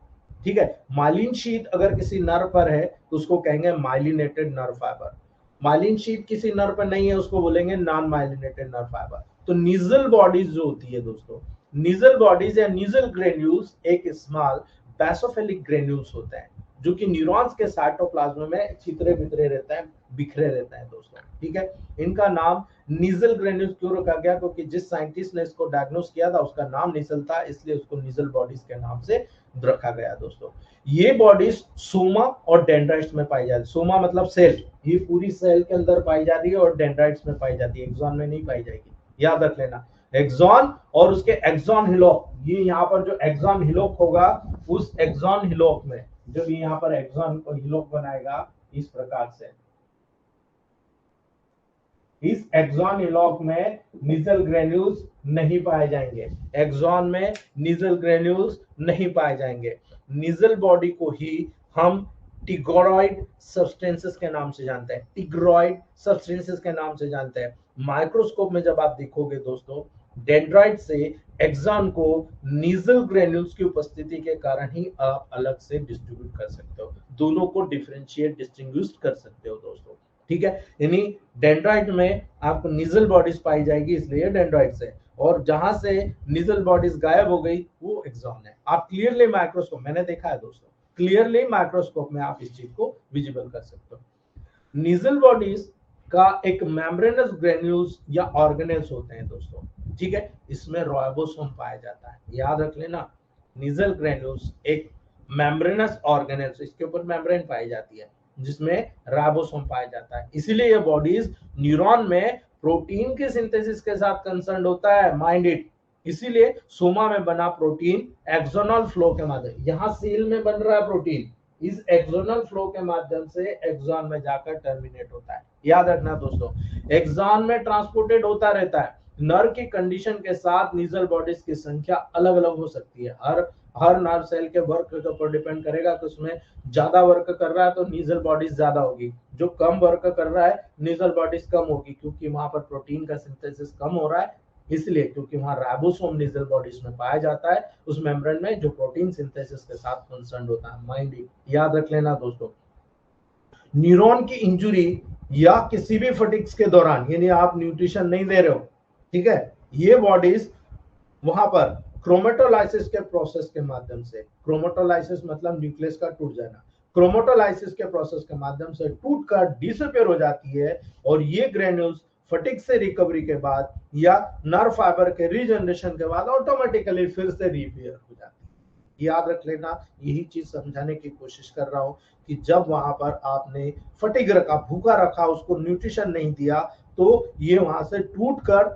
ठीक है। माइलिन शीत अगर किसी नर्व पर है तो उसको कहेंगे माइलिनेटेड नर्व फाइबर। माइलिन शीत किसी नर्व पर नहीं है उसको बोलेंगे नॉन माइलिनेटेड नर्व फाइबर। तो नीजल बॉडीज जो होती है दोस्तों, नीजल बॉडीज या नीजल ग्रेन्यूल्स एक स्मॉल बेसोफिलिक ग्रेन्यूल्स होते हैं जो कि न्यूरॉन्स के साइटोप्लाज्म में छितरे बितरे रहता है, बिखरे रहता है दोस्तों, ठीक है। इनका नाम नीजल ग्रेन्यूल्स क्यों रखा गया, क्योंकि जिस साइंटिस्ट ने इसको डायग्नोस किया था उसका नाम नीजल था, इसलिए उसको नीजल बॉडीज के नाम से रखा गया दोस्तों। ये बॉडीज सोमा और डेंड्राइट्स में पाई जाती है। सोमा मतलब सेल, ये पूरी सेल के अंदर पाई जाती है, और डेंड्राइट्स में पाई जाती है, एक्सॉन में नहीं पाई जाएगी, याद रख लेना। एक्सॉन और उसके एक्सॉन हिलोक, ये यहाँ पर जो एक्सॉन हिलोक होगा, उस एक्सॉन हिलोक में जब ये यहाँ पर एक्सॉन हिलोक बनाएगा इस प्रकार से, इस एक्सॉन हिलोक में निजल ग्रेन्यूल्स नहीं पाए जाएंगे, एक्सॉन में निजल ग्रेन्यूल्स नहीं पाए जाएंगे। निजल बॉडी को ही हम टिग्रॉइड सब्सटेंसेस के नाम से जानते हैं, टिग्रॉइड सब्सटेंसेस के नाम से जानते हैं। माइक्रोस्कोप में जब आप देखोगे दोस्तों, डेंड्राइट से एक्सॉन को निजल ग्रेन्यूल्स की उपस्थिति के कारण ही आप अलग से डिस्ट्रीब्यूट कर सकते हो, दोनों को डिफरेंशिएट डिस्टिंग्विश कर सकते हो दोस्तों, ठीक है। यानी डेंड्राइट में आपको निजल बॉडीज पाई जाएगी, इसलिए डेंड्राइट से, और जहां से निजल बॉडीज गायब हो गई वो एक्सॉन है। आप क्लियरली माइक्रोस्कोप, मैंने देखा है दोस्तों, क्लियरली माइक्रोस्कोप में आप इस चीज को विजिबल कर सकते हो। निजल बॉडीज का एक मेम्ब्रेनस ग्रेन्यूल्स या ऑर्गेनेल्स होते हैं दोस्तों, ठीक है। इसमें राइबोसोम पाया जाता है, याद रख लेना। निजल ग्रेन्यूल्स एक मेम्ब्रेनस ऑर्गेनेल्स, इसके ऊपर मेम्ब्रेन पाई जाती है जिसमें राइबोसोम पाया जाता है। इसीलिए ये बॉडीज न्यूरॉन में प्रोटीन के सिंथेसिस के साथ कंसर्न होता है, माइंड इट। इसीलिए सोमा में बना प्रोटीन एक्सोनल फ्लो के माध्यम, यहाँ सेल में बन रहा है प्रोटीन, इस एक्सोनल फ्लो के माध्यम से एक्सॉन में जाकर टर्मिनेट होता है, याद रखना दोस्तों। एक्सॉन में ट्रांसपोर्टेड होता रहता है। नर्व की कंडीशन के साथ निजल बॉडीज की संख्या अलग अलग हो सकती है, हर नर्व सेल के वर्क के ऊपर डिपेंड करेगा कि उसमें ज्यादा वर्क कर रहा है तो निजल बॉडीज ज्यादा होगी, जो कम वर्क कर रहा है निजल बॉडीज कम होगी, क्योंकि वहां पर प्रोटीन का सिंथेसिस कम हो रहा है, इसलिए क्योंकि वहां राइबोसोम निजल बॉडीज में पाया जाता है, उस मेम्ब्रेन में जो प्रोटीन सिंथेसिस के साथ कंसर्न होता है, माइंड याद रख लेना दोस्तों। न्यूरॉन की इंजुरी या किसी भी फटिग्स के दौरान, यानी आप न्यूट्रिशन नहीं दे रहे हो, ठीक है, ये बॉडीज वहां पर क्रोमेटोलाइसिस के प्रोसेस के माध्यम से, क्रोमेटोलाइसिस मतलब न्यूक्लियस का टूट जाना, क्रोमेटोलाइसिस के प्रोसेस के माध्यम से टूट कर डिसअपियर हो जाती है, और ये ग्रेन्यूल्स फटिग से रिकवरी के बाद या नर्व फाइबर के रीजनरेशन के बाद ऑटोमेटिकली फिर से रीअपियर हो जाती है, याद रख लेना। यही चीज समझाने की कोशिश कर रहा हूं कि जब वहां पर आपने फटिग रखा, भूखा रखा, उसको न्यूट्रिशन नहीं दिया, तो ये वहां से टूट कर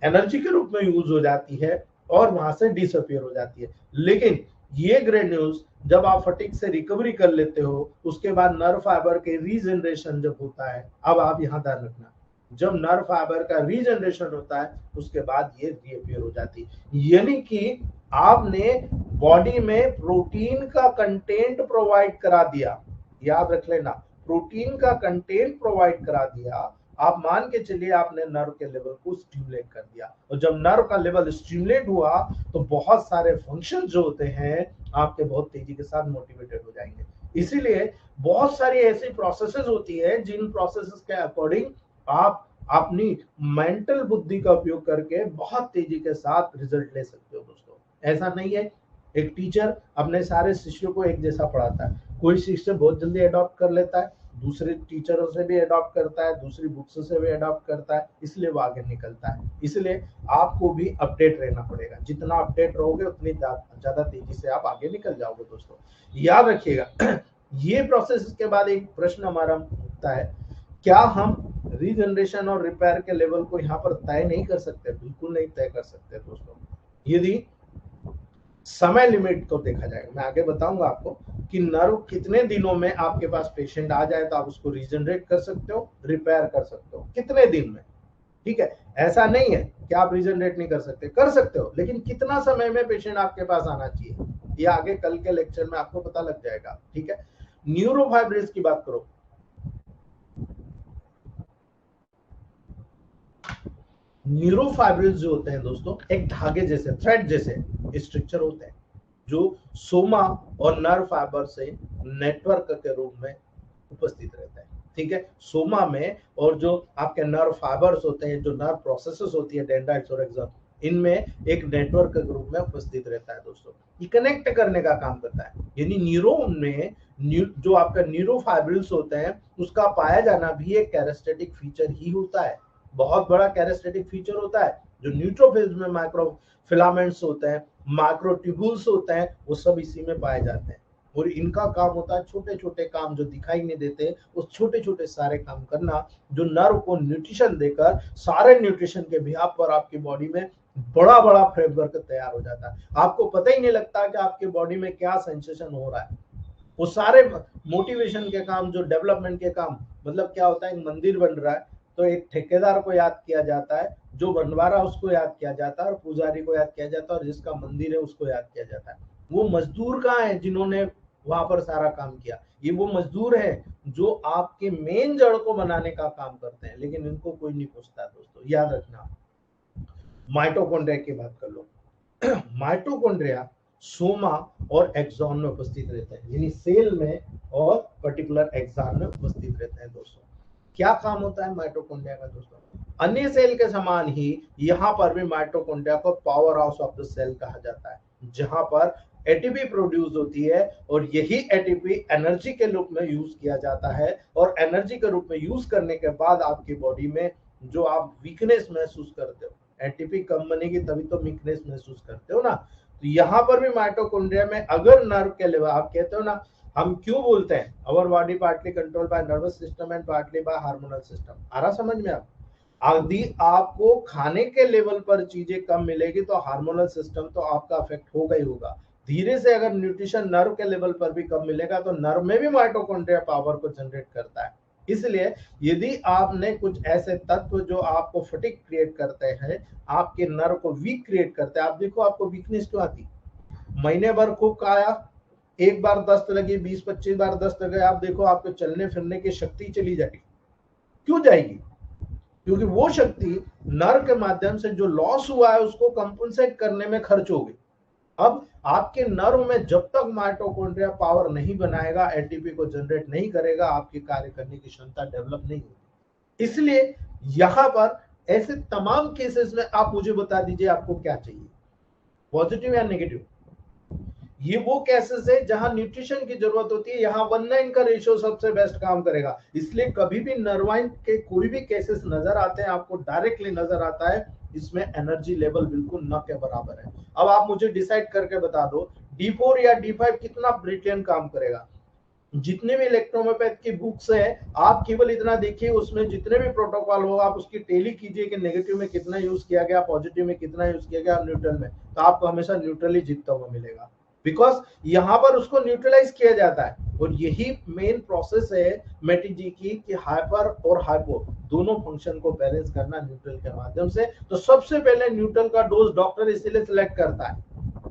एनर्जी के रूप में यूज हो जाती है और वहां से डिसअपियर हो जाती है। लेकिन ये ग्रेन्यूल्स जब आप फटिग से रिकवरी कर लेते हो, उसके बाद नर्व फाइबर के रीजनरेशन जब होता है, अब आप यहाँ ध्यान रखना, जब नर्व फाइबर का रीजनरेशन होता है उसके बाद ये रीअपियर हो जाती है, यानी कि आपने बॉडी में प्रोटीन का कंटेंट प्रोवाइड करा दिया, याद रख लेना, प्रोटीन का कंटेंट प्रोवाइड करा दिया, आप मान के चलिए आपने नर्व के लेवल को स्टिमुलेट कर दिया, और जब नर्व का लेवल स्टिमुलेट हुआ तो बहुत सारे फंक्शन जो होते हैं आपके बहुत तेजी के साथ मोटिवेटेड हो जाएंगे। इसीलिए बहुत सारी ऐसी प्रोसेसेस होती है जिन प्रोसेसेस के अकॉर्डिंग आप अपनी मेंटल बुद्धि का उपयोग करके बहुत तेजी के साथ रिजल्ट ले सकते हो दोस्तों। ऐसा नहीं है एक टीचर अपने सारे शिष्यों को एक जैसा पढ़ाता है, कोई शिष्य बहुत जल्दी अडॉप्ट कर लेता है, दूसरे टीचरों से भी अडॉप्ट करता है, दूसरी बुक्स से भी अडॉप्ट करता है, इसलिए वो आगे निकलता है। इसलिए आपको भी अपडेट रहना पड़ेगा, जितना अपडेट रहोगे उतनी ज्यादा तेजी से आप आगे निकल जाओगे दोस्तों, याद रखिएगा। ये प्रोसेस के बाद एक प्रश्न हमारा उठता है, क्या हम रीजनरेशन और रिपेयर के लेवल को यहाँ पर तय नहीं कर सकते? बिल्कुल नहीं तय कर सकते दोस्तों, यदि समय लिमिट को देखा जाएगा। मैं आगे बताऊंगा आपको कि नर्व कितने दिनों में आपके पास पेशेंट आ जाए तो आप उसको रीजनरेट कर सकते हो, रिपेयर कर सकते हो, कितने दिन में, ठीक है। ऐसा नहीं है कि आप रीजनरेट नहीं कर सकते, कर सकते हो, लेकिन कितना समय में पेशेंट आपके पास आना चाहिए ये आगे कल के लेक्चर में आपको पता लग जाएगा, ठीक है। न्यूरोफाइब्रिल्स की बात करो, न्यूरोफाइब्रिल्स जो होते हैं दोस्तों एक धागे जैसे, थ्रेड जैसे स्ट्रक्चर होते हैं जो सोमा और नर्व फाइबर से नेटवर्क के रूप में उपस्थित रहता है, ठीक है। सोमा में और जो आपके नर्व फाइबर्स होते हैं, जो नर्व प्रोसेसेस होती है डेंड्राइट्स और एक्सॉन, इनमें एक नेटवर्क के रूप में उपस्थित रहता है दोस्तों, ये कनेक्ट करने का काम करता है। यानी न्यूरॉन में जो आपका न्यूरोफाइब्रिल्स होते हैं उसका पाया जाना भी एक कैरेस्टेटिक फीचर ही होता है, बहुत बड़ा कैरेस्टेटिक फीचर होता है। जो न्यूट्रोफिल्स में माइक्रो फिलामेंट्स होते हैं, माइक्रोट्यूबुल्स होते हैं, वो सब इसी में पाए जाते हैं, और इनका काम होता है छोटे छोटे काम जो दिखाई नहीं देते, उस छोटे छोटे सारे काम करना, जो नर्व को न्यूट्रिशन देकर सारे न्यूट्रिशन के बिहाफ पर आपकी बॉडी में बड़ा बड़ा फ्रेमवर्क तैयार हो जाता है। आपको पता ही नहीं लगता कि आपके बॉडी में क्या सेंसेशन हो रहा है। वो सारे मोटिवेशन के काम, जो डेवलपमेंट के काम, मतलब क्या होता है, एक मंदिर बन रहा है तो एक ठेकेदार को याद किया जाता है, जो बनवा रहा है उसको याद किया जाता है, और पुजारी को याद किया जाता है, और जिसका मंदिर है उसको याद किया जाता है। वो मजदूर कहाँ है जिन्होंने वहां पर सारा काम किया? ये वो मजदूर है जो आपके मेन जड़ को बनाने का काम करते हैं, लेकिन इनको कोई नहीं पूछता दोस्तों, याद रखना। माइटोकॉन्ड्रिया की बात कर लो। माइटोकॉन्ड्रिया सोमा और एक्सॉन में उपस्थित रहते हैं, यानी सेल में और पर्टिकुलर एक्सॉन में उपस्थित रहते हैं दोस्तों। क्या काम होता है माइटोकॉन्ड्रिया का दोस्तों? अन्य सेल के समान ही यहाँ पर भी माइटोकॉन्ड्रिया को power house of the cell कहा जाता है, जहां पर एटीपी प्रोड्यूस होती है, और यही एटीपी एनर्जी के रूप में यूज किया जाता है, और एनर्जी के रूप में यूज करने के बाद आपकी बॉडी में जो आप वीकनेस महसूस करते हो, एटीपी कम बनेगी तभी तो वीकनेस महसूस करते हो ना। तो यहाँ पर भी माइटोकॉन्ड्रिया में अगर नर्व के लेवल, आप कहते हो ना, हम क्यों बोलते हैं our body partly control by nervous system and partly by hormonal system, आ रहा समझ में? आप यदि आपको खाने के लेवल पर चीजें कम मिलेगी तो हार्मोनल सिस्टम तो आपका अफेक्ट होगा ही होगा। धीरे से अगर न्यूट्रिशन नर्व के लेवल पर भी कम मिलेगा तो नर्व में भी माइटोकॉन्ड्रिया पावर को जनरेट करता है। इसलिए यदि आपने कुछ ऐसे तत्व जो आपको फटिग क्रिएट करते हैं, आपके नर्व को वीक क्रिएट करते हैं, आप देखो आपको वीकनेस क्यों आती? महीने भर खूब खाया, एक बार दस्त लगी, 20-25 बार दस्त लगे, आप देखो आपके चलने फिरने की शक्ति चली जाएगी। क्यों जाएगी? क्योंकि वो शक्ति नर्व के माध्यम से जो लॉस हुआ है उसको कंपनसेट करने में खर्च हो गई। अब आपके नर्व में जब तक माइटोकॉन्ड्रिया पावर नहीं बनाएगा, एटीपी को जनरेट नहीं करेगा, आपकी कार्य करने की क्षमता डेवलप नहीं होगी। इसलिए यहां पर ऐसे तमाम केसेस में आप मुझे बता दीजिए आपको क्या चाहिए, पॉजिटिव या नेगेटिव? ये वो केसेस है जहां न्यूट्रिशन की जरूरत होती है, यहाँ 1:9 का रेशियो सबसे बेस्ट काम करेगा। इसलिए कभी भी नर्वाइन के कोई भी केसेस नजर आते हैं, आपको डायरेक्टली नजर आता है इसमें एनर्जी लेवल बिल्कुल न के बराबर है। अब आप मुझे डिसाइड करके बता दो D4 या D5 कितना ब्रिलियंट काम करेगा। जितने भी इलेक्ट्रोमोपैथ की बुक्स है, आप केवल इतना देखिए, उसमें जितने भी प्रोटोकॉल हो आप उसकी टेली कीजिए कि नेगेटिव में कितना यूज किया गया, पॉजिटिव में कितना यूज किया गया, न्यूट्रल में, तो आपको हमेशा न्यूट्रली जीतता हुआ मिलेगा, बिकॉज यहाँ पर उसको न्यूट्रलाइज किया जाता है। और यही मेन प्रोसेस है मेटीजी की कि हाइपर और हाइपो दोनों फंक्शन को बैलेंस करना न्यूट्रल के माध्यम से। तो सबसे पहले न्यूट्रल का डोज डॉक्टर इसीलिए सिलेक्ट करता है,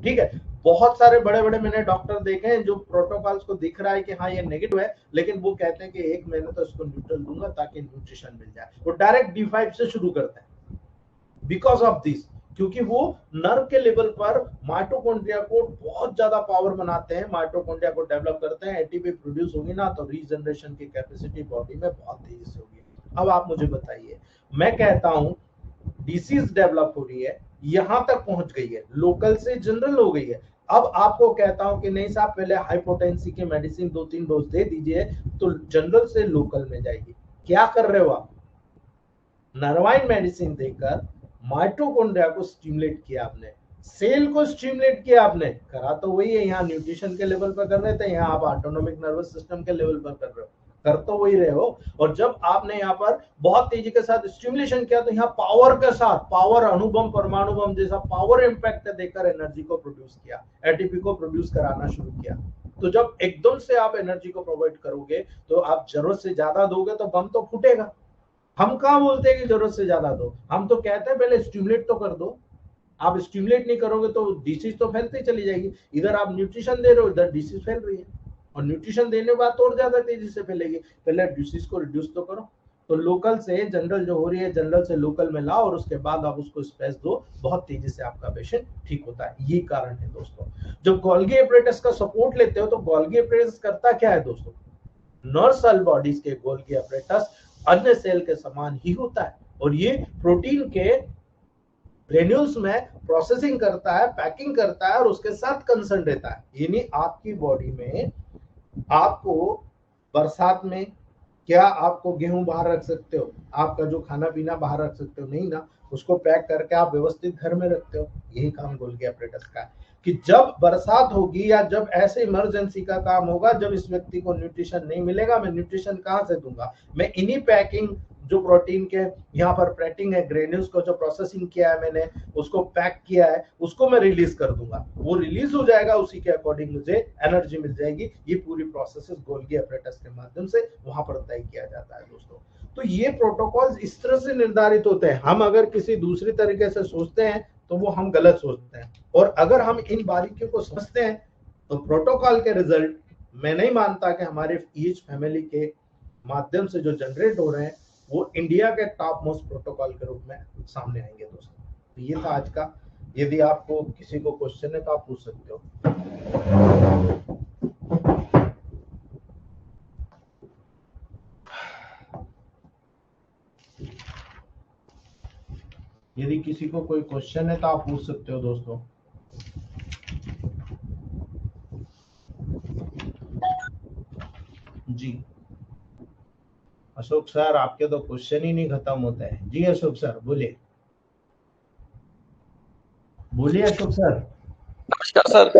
ठीक है। बहुत सारे बड़े बड़े मैंने डॉक्टर देखे हैं जो प्रोटोकॉल्स को दिख रहा है कि हाँ ये नेगेटिव है, लेकिन वो कहते हैं कि 1 महीने तो इसको न्यूट्रल दूंगा ताकि न्यूट्रिशन मिल जाए। वो डायरेक्ट D5 से शुरू करते हैं बिकॉज ऑफ दिस, क्योंकि वो नर्व के लेवल पर माइटोकॉन्ड्रिया को बहुत ज्यादा पावर बनाते हैं, माइटोकॉन्ड्रिया को डेवलप करते हैं। एटीपी प्रोड्यूस होगी ना तो रीजनरेशन की कैपेसिटी बॉडी में बहुत तेजी से होगी। अब आप मुझे बताइए, मैं कहता हूं डिसीज डेवलप हो रही है, यहां तक पहुंच गई है, लोकल से जनरल हो गई है। अब आपको कहता हूं कि नहीं साहब पहले हाइपोटेंसी की मेडिसिन 2-3 डोज दे दीजिए तो जनरल से लोकल में जाएगी। क्या कर रहे हो आप? नर्वाइन मेडिसिन देकर माइटोकॉन्ड्रिया को स्टिमुलेट किया आपने, सेल को स्टिमुलेट किया आपने, करा तो वही है, यहाँ न्यूट्रिशन के लेवल पर कर रहे थे, यहाँ आप ऑटोनोमिक नर्वस सिस्टम के लेवल पर कर रहे हो, कर तो वही रहे हो। और जब आपने यहाँ पर बहुत तेजी के साथ स्टिमुलेशन किया तो यहाँ पावर के साथ, पावर अणुबम परमाणु बम जैसा पावर इंपैक्ट देकर एनर्जी को प्रोड्यूस किया, एटीपी को प्रोड्यूस कराना शुरू किया। तो जब एकदम से आप एनर्जी को प्रोवाइड करोगे तो आप जरूरत से ज्यादा दोगे तो बम तो फूटेगा। हम कहाँ बोलते हैं कि जरूरत से ज्यादा दो, हम तो कहते हैं पहले स्टिमुलेट तो कर दो। आप स्टिमुलेट नहीं करोगे तो डिसीज तो फैलती चली जाएगी। इधर आप न्यूट्रिशन दे रहे हो, इधर डिसीज फैल रही है, और न्यूट्रिशन देने के बाद और ज्यादा तेजी से फैलेगी। पहले डिसीज को रिड्यूस तो करो। तो लोकल से जनरल जो हो रही है, जनरल से लोकल में लाओ और उसके बाद आप उसको स्पेस दो, बहुत तेजी से आपका पेशेंट ठीक होता है। ये कारण है दोस्तों। जब गोल्गी एपरेटस का सपोर्ट लेते हो तो गोल्गी एपरेटस करता क्या है दोस्तों? नर्व सेल बॉडीज के गोल्गी एपरेटस अन्य सेल के समान ही होता है, और ये प्रोटीन के ग्रेन्यूल्स में प्रोसेसिंग करता है, पैकिंग करता है और उसके साथ कंसर्न रहता है। यानी आपकी बॉडी में आपको बरसात में क्या आपको गेहूं बाहर रख सकते हो, आपका जो खाना पीना बाहर रख सकते हो? नहीं ना, उसको पैक करके आप व्यवस्थित घर में रखते हो। यही काम गोल्गी एपरेटस का है कि जब बरसात होगी या जब ऐसे इमरजेंसी का काम होगा, जब इस व्यक्ति को न्यूट्रिशन नहीं मिलेगा, मैं न्यूट्रिशन कहां से दूंगा? मैं इन्हीं पैकिंग जो प्रोटीन के यहाँ पर पैकिंग है, ग्रेन्यूल्स को जो प्रोसेसिंग किया है मैंने, उसको पैक किया है, उसको मैं रिलीज कर दूंगा। वो रिलीज हो जाएगा, उसी के अकॉर्डिंग मुझे एनर्जी मिल जाएगी। ये पूरी प्रोसेस गोल्गी एपरेटस के माध्यम से वहां पर तय किया जाता है दोस्तों। तो ये प्रोटोकॉल्स इस तरह से निर्धारित होते हैं। हम अगर किसी दूसरी तरीके से सोचते हैं तो वो हम गलत सोचते हैं, और अगर हम इन बारीकियों को समझते हैं तो प्रोटोकॉल के रिजल्ट मैं नहीं मानता कि हमारे ईच फैमिली के माध्यम से जो जनरेट हो रहे हैं वो इंडिया के टॉप मोस्ट प्रोटोकॉल के रूप में सामने आएंगे दोस्तों। तो ये था आज का। यदि आपको किसी को क्वेश्चन है तो आप पूछ सकते हो। यदि किसी को कोई क्वेश्चन है तो आप पूछ सकते हो दोस्तों। जी अशोक सर, आपके तो क्वेश्चन ही नहीं खत्म होते हैं। जी अशोक सर बोलिए, बोलिए अशोक सर। नमस्कार सर।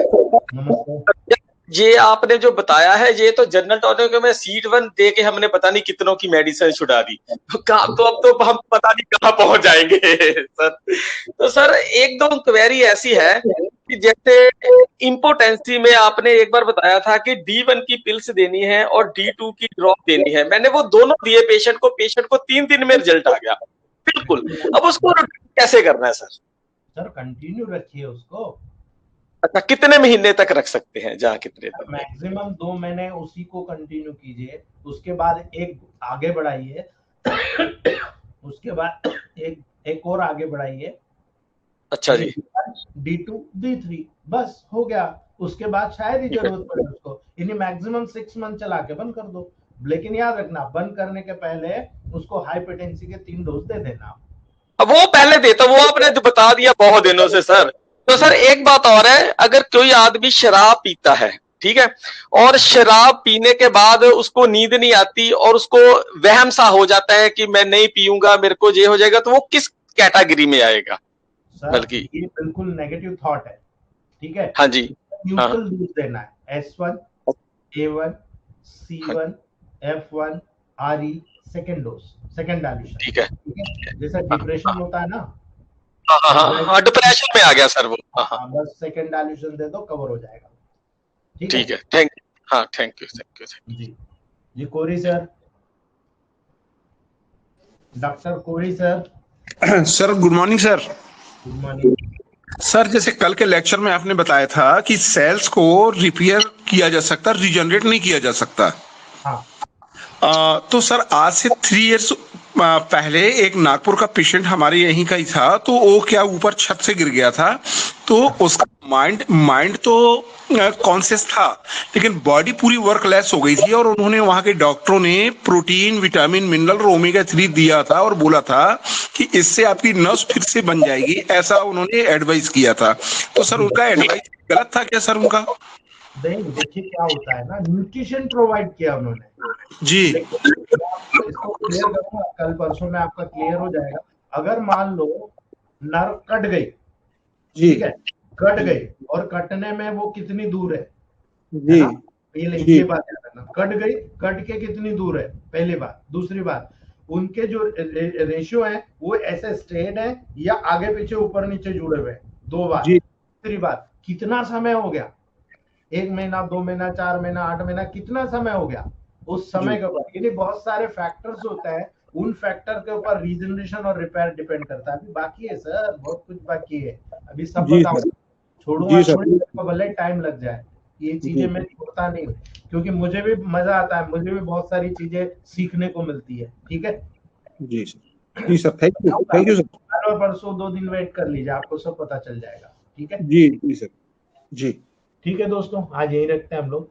नमस्कार। ये आपने जो बताया है ये तो जनरल टॉनिक में सीट 1 दे के हमने पता नहीं कितनों की मेडिसिन छुड़ा दी, तो काम तो अब तो हम पता नहीं कहाँ पहुंच जाएंगे सर। तो सर एक दो क्वेरी ऐसी है कि जैसे इम्पोटेंसी में आपने एक बार बताया था कि D1 की पिल्स देनी है और D2 की ड्रॉप देनी है। मैंने वो दोनों दिए पेशेंट को 3 दिन में रिजल्ट आ गया बिल्कुल। अब उसको कैसे करना है सर? सर कंटिन्यू रखिए उसको। अच्छा, कितने महीने तक रख सकते हैं? जहाँ कितने तक? मैक्सिमम 2 महीने उसी को कंटिन्यू कीजिए, उसके बाद एक आगे बढ़ाइए उसके बाद एक और आगे बढ़ाइए। अच्छा जी। D2 D3 बस हो गया। उसके बाद शायद ही जरूरत पड़े उसको। इन्हें मैक्सिमम 6 मंथ चला के बंद कर दो। लेकिन याद रखना, बंद करने के पहले उसको हाइपरटेंसी के 3 डोज दे देना। अब वो पहले देता, वो आपने जो बता दिया बहुत दिनों से सर। तो सर एक बात और है, अगर कोई आदमी शराब पीता है, ठीक है, और शराब पीने के बाद उसको नींद नहीं आती और उसको वहम सा हो जाता है कि मैं नहीं पीऊंगा, मेरे को ये हो जाएगा, तो वो किस कैटेगरी में आएगा? बल्कि ये बिल्कुल नेगेटिव थॉट है, ठीक है। हाँ जी। न्यूट्रल डोज देना है। S1 A1 C1 F1 RE second dose, second dilution. ठीक है। जैसा डिप्रेशन होता है ना, हाँ, डिप्रेशन में आ गया सर वो। बस सेकेंड डाइल्यूशन दे दो, कवर हो जाएगा। ठीक है, थैंक यू। हाँ, थैंक यू जी। जी Kori sir, doctor Kori sir. Sir good morning sir. Good morning sir जैसे कल के लेक्चर में आपने बताया था कि सेल्स को रिपेयर किया जा सकता, रीजनरेट नहीं किया जा सकता। हाँ। तो सर आज से 3 इयर्स पहले एक नागपुर का पेशेंट हमारे यहीं का ही था, तो वो क्या ऊपर छत से गिर गया था, तो उसका माइंड तो कॉन्शियस था, लेकिन बॉडी पूरी वर्कलेस हो गई थी, और उन्होंने वहां के डॉक्टरों ने प्रोटीन, विटामिन, मिनरल, ओमेगा 3 दिया था और बोला था कि इससे आपकी नस फिर से बन जाएगी, ऐसा उन्होंने एडवाइस किया था। तो सर उनका एडवाइस गलत था क्या सर उनका? नहीं, देखिए क्या होता है ना, न्यूट्रिशन प्रोवाइड किया उन्होंने जी। इसको क्लियर करूंगा, कल परसों में आपका क्लियर हो जाएगा। अगर मान लो नर्व कट गई, ठीक है, कट गई, और कटने में वो कितनी दूर है जी, ना? ये बात याद रखना, कट गई, कट के कितनी दूर है, पहली बात। दूसरी बात, उनके जो रेशियो है वो ऐसे स्ट्रेट है या आगे पीछे ऊपर नीचे जुड़े हुए हैं, 2 बात। तीसरी बात, कितना समय हो गया, 1 महीना, 2 महीना, 4 महीना, 8 महीना, कितना समय हो गया, उस समय के ऊपर, यानी बहुत सारे फैक्टर्स होते हैं, उन फैक्टर के ऊपर रीजनरेशन और रिपेयर डिपेंड करता है। अभी बाकी है सर, बहुत कुछ बाकी है, अभी सब बताऊंगा, छोड़ूंगा भले टाइम लग जाए, ये चीजें मैं छोड़ता नहीं हूँ, क्योंकि मुझे भी मजा आता है, मुझे भी बहुत सारी चीजें सीखने को मिलती है। ठीक है जी सर, जी सर, थैंक यू सर। कल और परसों 2 दिन वेट कर लीजिए, आपको सब पता चल जाएगा। ठीक है जी सर, जी ठीक है दोस्तों, आज यही रखते हैं हम लोग।